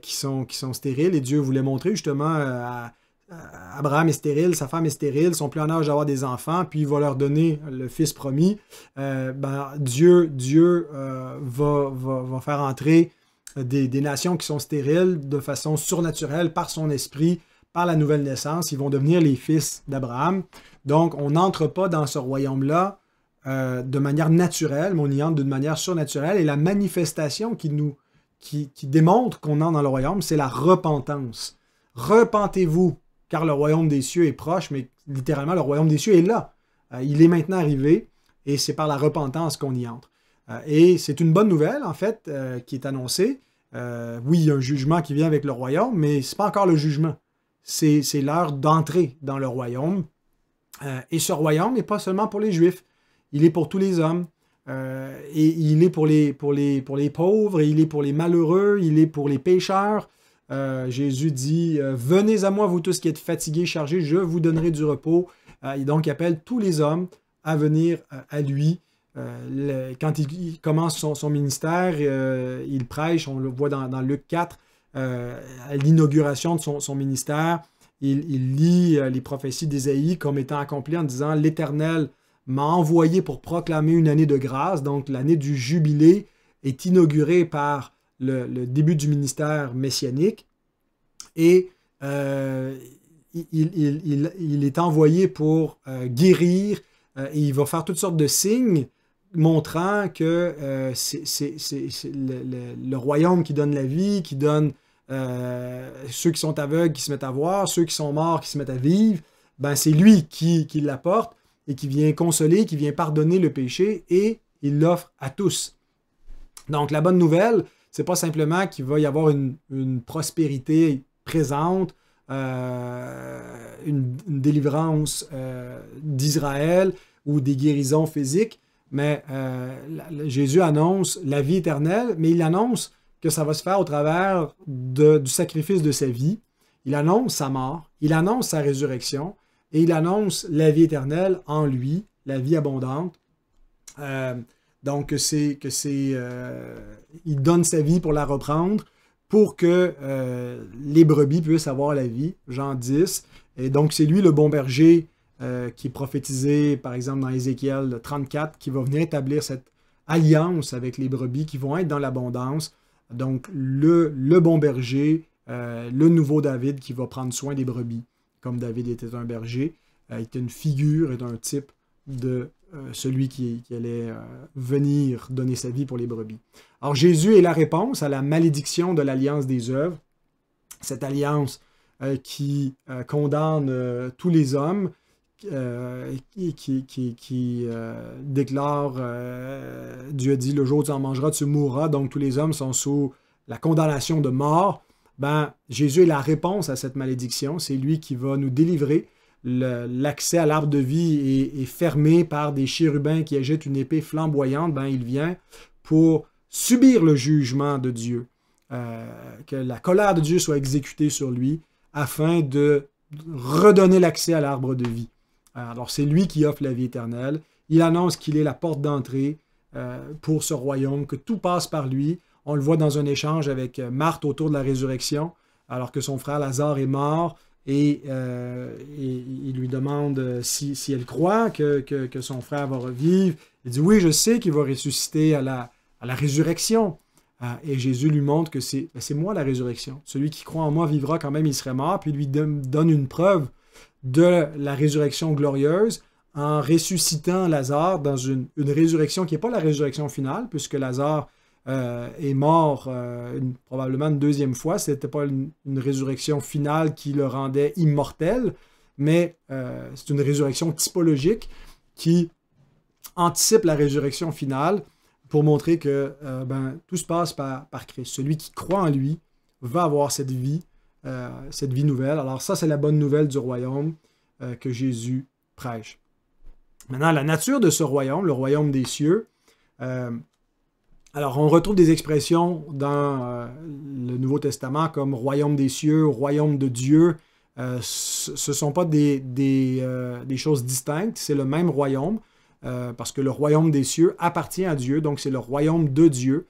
qui sont stériles. Et Dieu voulait montrer justement Abraham est stérile, sa femme est stérile, ils sont plus en âge d'avoir des enfants, puis il va leur donner le fils promis. Dieu va faire entrer des nations qui sont stériles de façon surnaturelle par son esprit, par la nouvelle naissance. Ils vont devenir les fils d'Abraham. Donc, on n'entre pas dans ce royaume-là de manière naturelle, mais on y entre d'une manière surnaturelle. Et la manifestation qui démontre qu'on entre dans le royaume, c'est la repentance. Repentez-vous, car le royaume des cieux est proche, mais littéralement, le royaume des cieux est là. Il est maintenant arrivé, et c'est par la repentance qu'on y entre. Et c'est une bonne nouvelle, en fait, qui est annoncée. Oui, il y a un jugement qui vient avec le royaume, mais ce n'est pas encore le jugement. C'est l'heure d'entrer dans le royaume. Et ce royaume n'est pas seulement pour les Juifs, il est pour tous les hommes. Et il est pour les pauvres, et il est pour les malheureux, il est pour les pécheurs. Jésus dit « Venez à moi, vous tous qui êtes fatigués, chargés, je vous donnerai du repos. » Et donc, il appelle tous les hommes à venir à lui. Quand il commence son ministère, il prêche, on le voit dans Luc 4, à l'inauguration de son ministère, il lit les prophéties d'Ésaïe comme étant accomplies en disant « L'Éternel m'a envoyé pour proclamer une année de grâce. » Donc, l'année du jubilé est inaugurée par le début du ministère messianique. Et il est envoyé pour guérir, et il va faire toutes sortes de signes montrant que c'est le royaume qui donne la vie, qui donne ceux qui sont aveugles qui se mettent à voir, ceux qui sont morts qui se mettent à vivre. Ben, c'est lui qui l'apporte et qui vient consoler, qui vient pardonner le péché, et il l'offre à tous. Donc, la bonne nouvelle, c'est pas simplement qu'il va y avoir une prospérité présente, une délivrance d'Israël ou des guérisons physiques, mais Jésus annonce la vie éternelle, mais il annonce que ça va se faire au travers du sacrifice de sa vie. Il annonce sa mort, il annonce sa résurrection, et il annonce la vie éternelle en lui, la vie abondante. Donc, il donne sa vie pour la reprendre, pour que les brebis puissent avoir la vie. Jean 10. Et donc, c'est lui le bon berger qui est prophétisé, par exemple, dans Ézéchiel 34, qui va venir établir cette alliance avec les brebis qui vont être dans l'abondance. Donc, le bon berger, le nouveau David qui va prendre soin des brebis, comme David était un berger, était une figure et un type de celui qui allait venir donner sa vie pour les brebis. Alors, Jésus est la réponse à la malédiction de l'alliance des œuvres, cette alliance qui condamne tous les hommes, qui déclare Dieu a dit, le jour où tu en mangeras, tu mourras, donc tous les hommes sont sous la condamnation de mort. Ben, Jésus est la réponse à cette malédiction, c'est lui qui va nous délivrer. L'accès à l'arbre de vie est fermé par des chérubins qui agitent une épée flamboyante. Ben, il vient pour subir le jugement de Dieu, que la colère de Dieu soit exécutée sur lui afin de redonner l'accès à l'arbre de vie. Alors, c'est lui qui offre la vie éternelle. Il annonce qu'il est la porte d'entrée pour ce royaume, que tout passe par lui. On le voit dans un échange avec Marthe autour de la résurrection, alors que son frère Lazare est mort, et il lui demande si elle croit que son frère va revivre. Il dit, oui, je sais qu'il va ressusciter à la résurrection. Et Jésus lui montre que c'est moi la résurrection. Celui qui croit en moi vivra quand même, il serait mort, puis il lui donne une preuve de la résurrection glorieuse en ressuscitant Lazare dans une résurrection qui n'est pas la résurrection finale, puisque Lazare est mort probablement une deuxième fois. Ce n'était pas une résurrection finale qui le rendait immortel, mais c'est une résurrection typologique qui anticipe la résurrection finale pour montrer que tout se passe par Christ. Celui qui croit en lui va avoir cette vie nouvelle. Alors ça, c'est la bonne nouvelle du royaume que Jésus prêche. Maintenant, la nature de ce royaume, le royaume des cieux, alors on retrouve des expressions dans le Nouveau Testament comme royaume des cieux, royaume de Dieu. Ce ne sont pas des choses distinctes, c'est le même royaume, parce que le royaume des cieux appartient à Dieu, donc c'est le royaume de Dieu.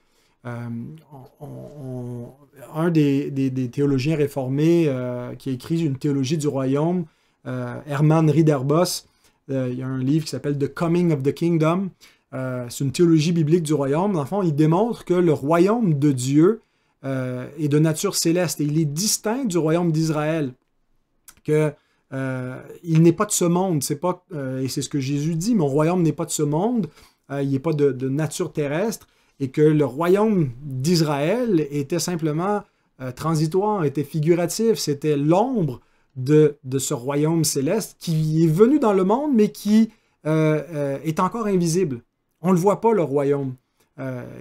Un des théologiens réformés qui a écrit une théologie du royaume, Herman Ridderbos, il y a un livre qui s'appelle The Coming of the Kingdom. C'est une théologie biblique du royaume. Dans le fond, il démontre que le royaume de Dieu est de nature céleste et il est distinct du royaume d'Israël. Il n'est pas de ce monde. Et c'est ce que Jésus dit, mon royaume n'est pas de ce monde. Il n'est pas de nature terrestre. Et que le royaume d'Israël était simplement transitoire, était figuratif. C'était l'ombre de ce royaume céleste qui est venu dans le monde, mais qui est encore invisible. On ne le voit pas, le royaume.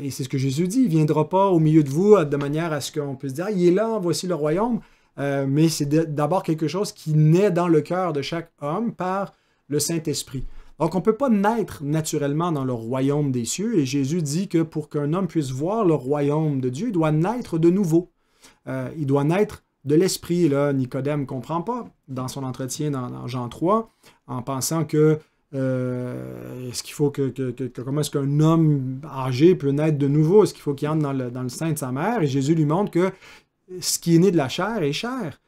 Et c'est ce que Jésus dit, il ne viendra pas au milieu de vous de manière à ce qu'on puisse dire, il est là, voici le royaume. Mais c'est d'abord quelque chose qui naît dans le cœur de chaque homme par le Saint-Esprit. Donc, on ne peut pas naître naturellement dans le royaume des cieux. Et Jésus dit que pour qu'un homme puisse voir le royaume de Dieu, il doit naître de nouveau. Il doit naître de l'Esprit. Et là, Nicodème ne comprend pas dans son entretien dans Jean 3, en pensant que est-ce qu'il faut comment est-ce qu'un homme âgé peut naître de nouveau? Est-ce qu'il faut qu'il entre dans le sein de sa mère? Et Jésus lui montre que ce qui est né de la chair est chair.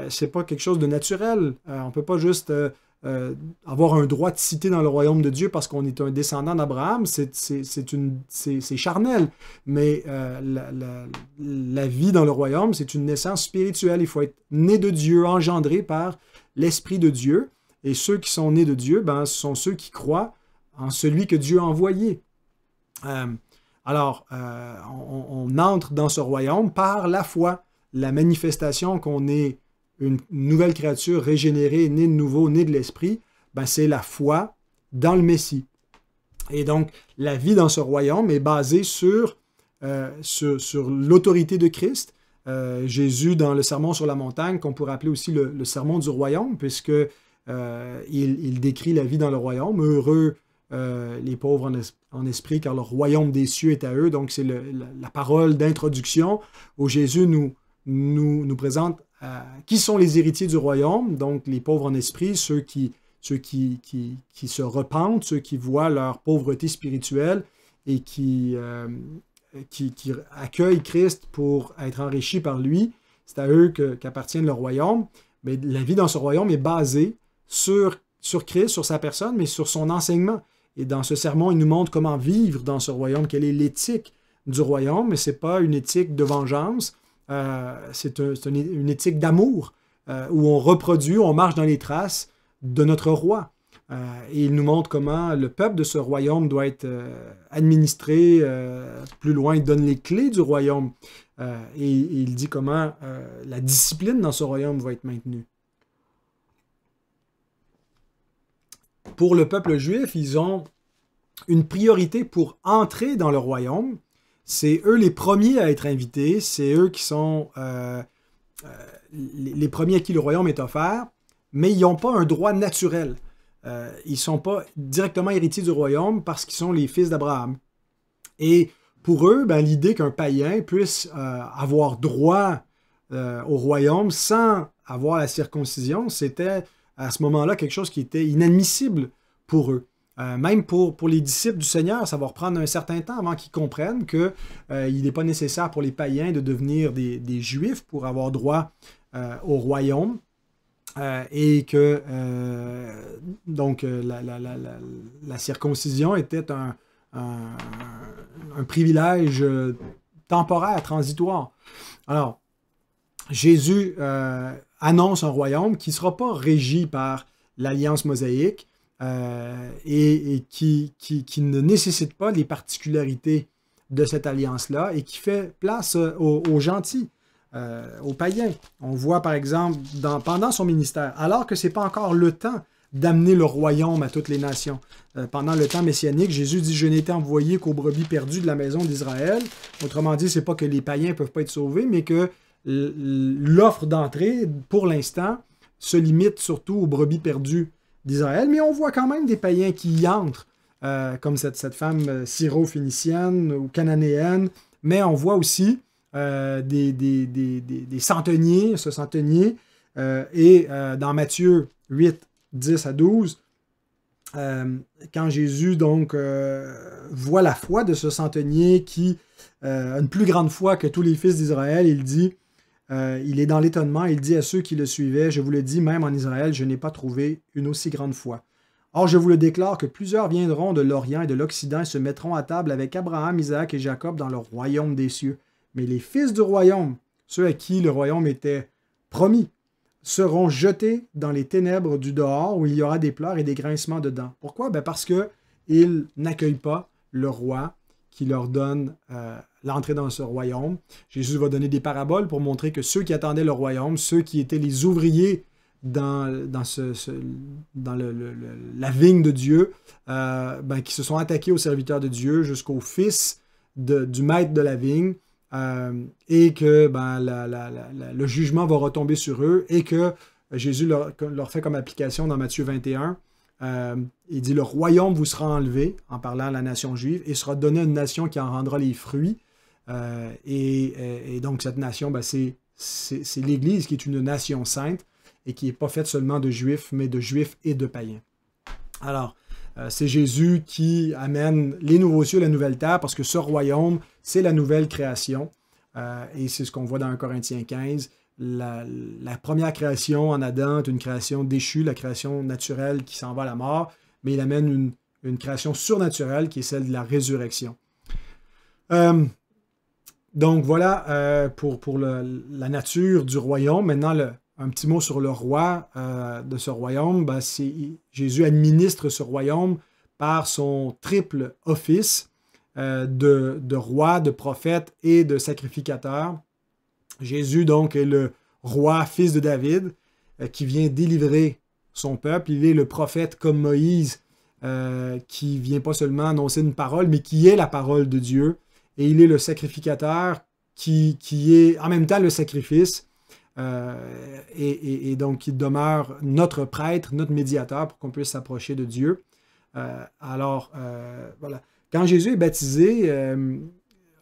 C'est pas quelque chose de naturel. On ne peut pas juste avoir un droit de citer dans le royaume de Dieu parce qu'on est un descendant d'Abraham. C'est charnel. Mais la vie dans le royaume, c'est une naissance spirituelle. Il faut être né de Dieu, engendré par l'Esprit de Dieu. Et ceux qui sont nés de Dieu, ce sont ceux qui croient en celui que Dieu a envoyé. On entre dans ce royaume par la foi, la manifestation qu'on est une nouvelle créature régénérée, née de nouveau, née de l'Esprit, c'est la foi dans le Messie. Et donc, la vie dans ce royaume est basée sur l'autorité de Christ. Jésus, dans le Sermon sur la montagne, qu'on pourrait appeler aussi le Sermon du royaume, puisque il décrit la vie dans le royaume. Heureux les pauvres en esprit, car le royaume des cieux est à eux. Donc, c'est la parole d'introduction où Jésus nous présente qui sont les héritiers du royaume, donc les pauvres en esprit, ceux qui se repentent, ceux qui voient leur pauvreté spirituelle et qui accueillent Christ pour être enrichis par lui, c'est à eux qu'appartient le royaume. Mais la vie dans ce royaume est basée sur Christ, sur sa personne, mais sur son enseignement. Et dans ce sermon, il nous montre comment vivre dans ce royaume, quelle est l'éthique du royaume, mais ce n'est pas une éthique de vengeance, c'est une éthique d'amour, où on reproduit, on marche dans les traces de notre roi. Et il nous montre comment le peuple de ce royaume doit être administré. Plus loin, il donne les clés du royaume. Et il dit comment la discipline dans ce royaume va être maintenue. Pour le peuple juif, ils ont une priorité pour entrer dans le royaume. C'est eux les premiers à être invités. C'est eux qui sont les premiers à qui le royaume est offert. Mais ils n'ont pas un droit naturel. Ils ne sont pas directement héritiers du royaume parce qu'ils sont les fils d'Abraham. Et pour eux, l'idée qu'un païen puisse avoir droit au royaume sans avoir la circoncision, c'était à ce moment-là quelque chose qui était inadmissible pour eux. Même pour les disciples du Seigneur, ça va reprendre un certain temps avant qu'ils comprennent qu'il n'est pas nécessaire pour les païens de devenir des Juifs pour avoir droit au royaume. Et que donc la circoncision était un privilège temporaire, transitoire. Alors, Jésus annonce un royaume qui ne sera pas régi par l'alliance mosaïque et qui ne nécessite pas les particularités de cette alliance-là et qui fait place aux gentils. Aux païens. On voit par exemple pendant son ministère, alors que ce n'est pas encore le temps d'amener le royaume à toutes les nations. Pendant le temps messianique, Jésus dit « Je n'ai été envoyé qu'aux brebis perdues de la maison d'Israël ». Autrement dit, ce n'est pas que les païens ne peuvent pas être sauvés, mais que l'offre d'entrée, pour l'instant, se limite surtout aux brebis perdues d'Israël. Mais on voit quand même des païens qui y entrent, comme cette femme syro-phénicienne ou cananéenne. Mais on voit aussi des centeniers, ce centenier, et dans Matthieu 8, 10 à 12, quand Jésus donc voit la foi de ce centenier qui a une plus grande foi que tous les fils d'Israël, il dit, il est dans l'étonnement, il dit à ceux qui le suivaient, « Je vous le dis, même en Israël, je n'ai pas trouvé une aussi grande foi. Or, je vous le déclare que plusieurs viendront de l'Orient et de l'Occident et se mettront à table avec Abraham, Isaac et Jacob dans le royaume des cieux. Mais les fils du royaume, ceux à qui le royaume était promis, seront jetés dans les ténèbres du dehors où il y aura des pleurs et des grincements de dents. » Pourquoi? Parce qu'ils n'accueillent pas le roi qui leur donne l'entrée dans ce royaume. Jésus va donner des paraboles pour montrer que ceux qui attendaient le royaume, ceux qui étaient les ouvriers dans la vigne de Dieu, qui se sont attaqués aux serviteurs de Dieu jusqu'au fils du maître de la vigne, et que le jugement va retomber sur eux et que Jésus leur fait comme application dans Matthieu 21. Il dit « Le royaume vous sera enlevé » en parlant à la nation juive et sera donné à une nation qui en rendra les fruits. Et donc cette nation, c'est l'Église qui est une nation sainte et qui n'est pas faite seulement de Juifs, mais de Juifs et de païens. Alors, c'est Jésus qui amène les nouveaux cieux et la nouvelle terre parce que ce royaume, c'est la nouvelle création. Et c'est ce qu'on voit dans 1 Corinthiens 15. La première création en Adam est une création déchue, la création naturelle qui s'en va à la mort, mais il amène une création surnaturelle qui est celle de la résurrection. Donc voilà pour la nature du royaume. Maintenant, un petit mot sur le roi de ce royaume. Jésus administre ce royaume par son triple office de roi, de prophète et de sacrificateur. Jésus, donc, est le roi, fils de David, qui vient délivrer son peuple. Il est le prophète comme Moïse, qui vient pas seulement annoncer une parole, mais qui est la parole de Dieu. Et il est le sacrificateur qui est en même temps le sacrifice. Et donc, il demeure notre prêtre, notre médiateur pour qu'on puisse s'approcher de Dieu. Voilà. Quand Jésus est baptisé,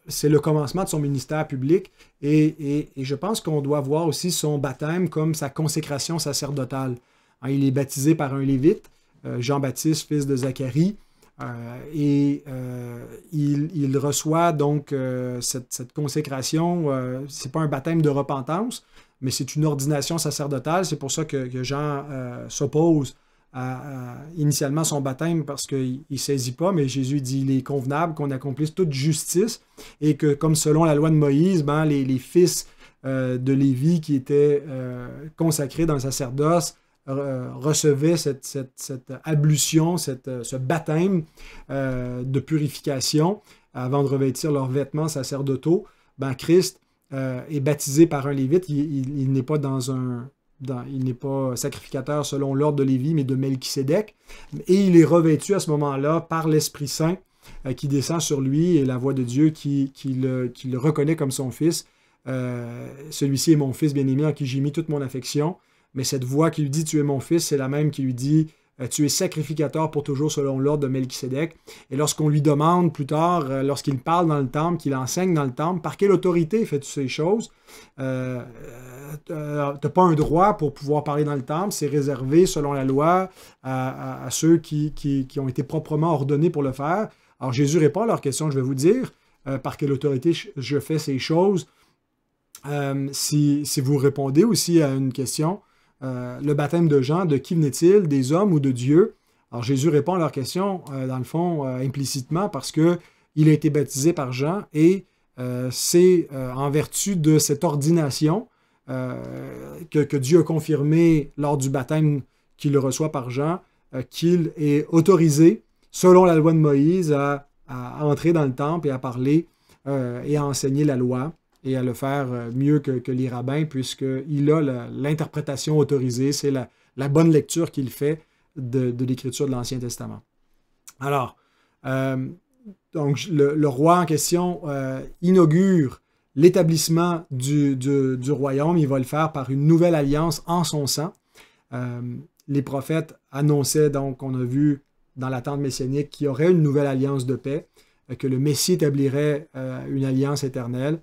c'est le commencement de son ministère public et je pense qu'on doit voir aussi son baptême comme sa consécration sacerdotale. Il est baptisé par un lévite, Jean-Baptiste, fils de Zacharie. Il reçoit donc cette consécration. Ce n'est pas un baptême de repentance, mais c'est une ordination sacerdotale. C'est pour ça que Jean s'oppose initialement à son baptême, parce qu'il ne saisit pas, mais Jésus dit il est convenable qu'on accomplisse toute justice, et que comme selon la loi de Moïse, ben, les fils de Lévi qui étaient consacrés dans le sacerdoce recevaient cette ablution, ce baptême de purification avant de revêtir leurs vêtements sacerdotaux. Ben, Christ est baptisé par un Lévite. Il n'est pas il n'est pas sacrificateur selon l'ordre de Lévi, mais de Melchisédek. Et il est revêtu à ce moment-là par l'Esprit Saint qui descend sur lui, et la voix de Dieu qui le reconnaît comme son fils. Celui-ci est mon fils bien-aimé en qui j'ai mis toute mon affection. Mais cette voix qui lui dit « Tu es mon fils », c'est la même qui lui dit « Tu es sacrificateur pour toujours selon l'ordre de Melchisédek ». Et lorsqu'on lui demande plus tard, lorsqu'il parle dans le temple, qu'il enseigne dans le temple, par quelle autorité fais-tu ces choses? Tu n'as pas un droit pour pouvoir parler dans le temple, c'est réservé selon la loi à ceux qui ont été proprement ordonnés pour le faire. Alors Jésus répond à leur question, je vais vous dire, par quelle autorité je fais ces choses. Si vous répondez aussi à une question, le baptême de Jean, de qui venait-il, des hommes ou de Dieu? Alors Jésus répond à leur question, dans le fond, implicitement, parce qu'il a été baptisé par Jean, et c'est en vertu de cette ordination que Dieu a confirmé lors du baptême qu'il le reçoit par Jean, qu'il est autorisé, selon la loi de Moïse, à entrer dans le temple et à parler et à enseigner la loi, et à le faire mieux que les rabbins, puisqu'il a l'interprétation autorisée, c'est la bonne lecture qu'il fait de l'Écriture de l'Ancien Testament. Alors, donc le roi en question inaugure l'établissement du royaume. Il va le faire par une nouvelle alliance en son sang. Les prophètes annonçaient, donc, on a vu dans l'attente messianique, qu'il y aurait une nouvelle alliance de paix, que le Messie établirait une alliance éternelle.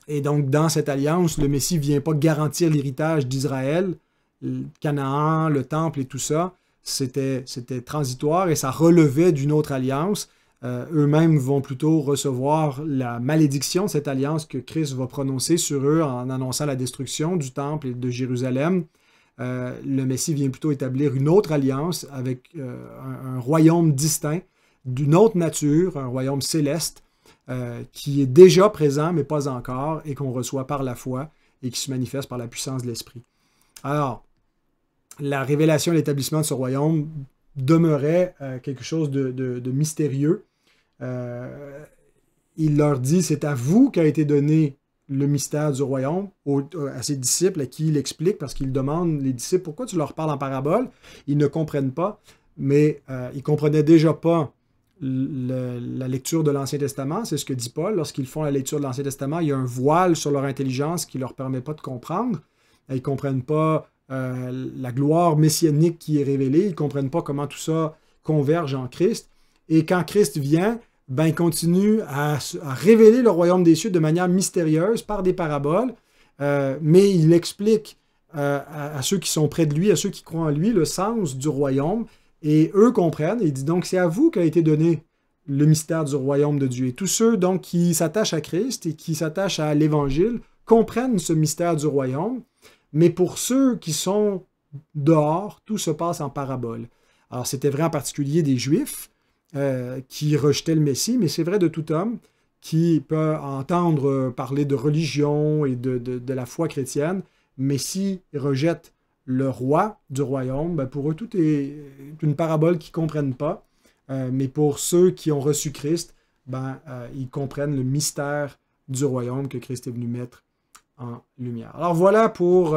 Et donc, dans cette alliance, le Messie ne vient pas garantir l'héritage d'Israël, Canaan, le temple et tout ça. C'était transitoire et ça relevait d'une autre alliance. Eux-mêmes vont plutôt recevoir la malédiction de cette alliance que Christ va prononcer sur eux en annonçant la destruction du temple et de Jérusalem. Le Messie vient plutôt établir une autre alliance avec un royaume distinct, d'une autre nature, un royaume céleste, qui est déjà présent, mais pas encore, et qu'on reçoit par la foi, et qui se manifeste par la puissance de l'Esprit. Alors, la révélation et l'établissement de ce royaume demeurait quelque chose de mystérieux. Il leur dit, c'est à vous qu'a été donné le mystère du royaume, à ses disciples, à qui il explique, parce qu'il demande, les disciples, pourquoi tu leur parles en parabole? Ils ne comprennent pas, mais ils ne comprenaient déjà pas la lecture de l'Ancien Testament. C'est ce que dit Paul. Lorsqu'ils font la lecture de l'Ancien Testament, il y a un voile sur leur intelligence qui ne leur permet pas de comprendre. Ils ne comprennent pas la gloire messianique qui est révélée. Ils ne comprennent pas comment tout ça converge en Christ. Et quand Christ vient, ben, il continue à révéler le royaume des cieux de manière mystérieuse par des paraboles, mais il explique à ceux qui sont près de lui, à ceux qui croient en lui, le sens du royaume. Et eux comprennent, et il dit donc, c'est à vous qu'a été donné le mystère du royaume de Dieu. Et tous ceux donc qui s'attachent à Christ et qui s'attachent à l'Évangile comprennent ce mystère du royaume, mais pour ceux qui sont dehors, tout se passe en parabole. Alors c'était vrai en particulier des Juifs qui rejetaient le Messie, mais c'est vrai de tout homme qui peut entendre parler de religion et de la foi chrétienne, mais s'il rejette le roi du royaume, ben pour eux, tout est une parabole qu'ils ne comprennent pas. Mais pour ceux qui ont reçu Christ, ben, ils comprennent le mystère du royaume que Christ est venu mettre en lumière. Alors voilà pour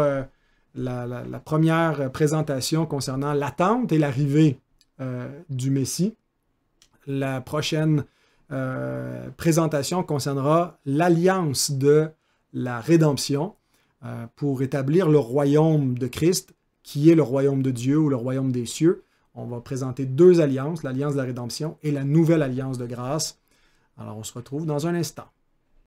la première présentation concernant l'attente et l'arrivée du Messie. La prochaine présentation concernera l'alliance de la rédemption, pour établir le royaume de Christ, qui est le royaume de Dieu ou le royaume des cieux. On va présenter deux alliances, l'alliance de la rédemption et la nouvelle alliance de grâce. Alors, on se retrouve dans un instant.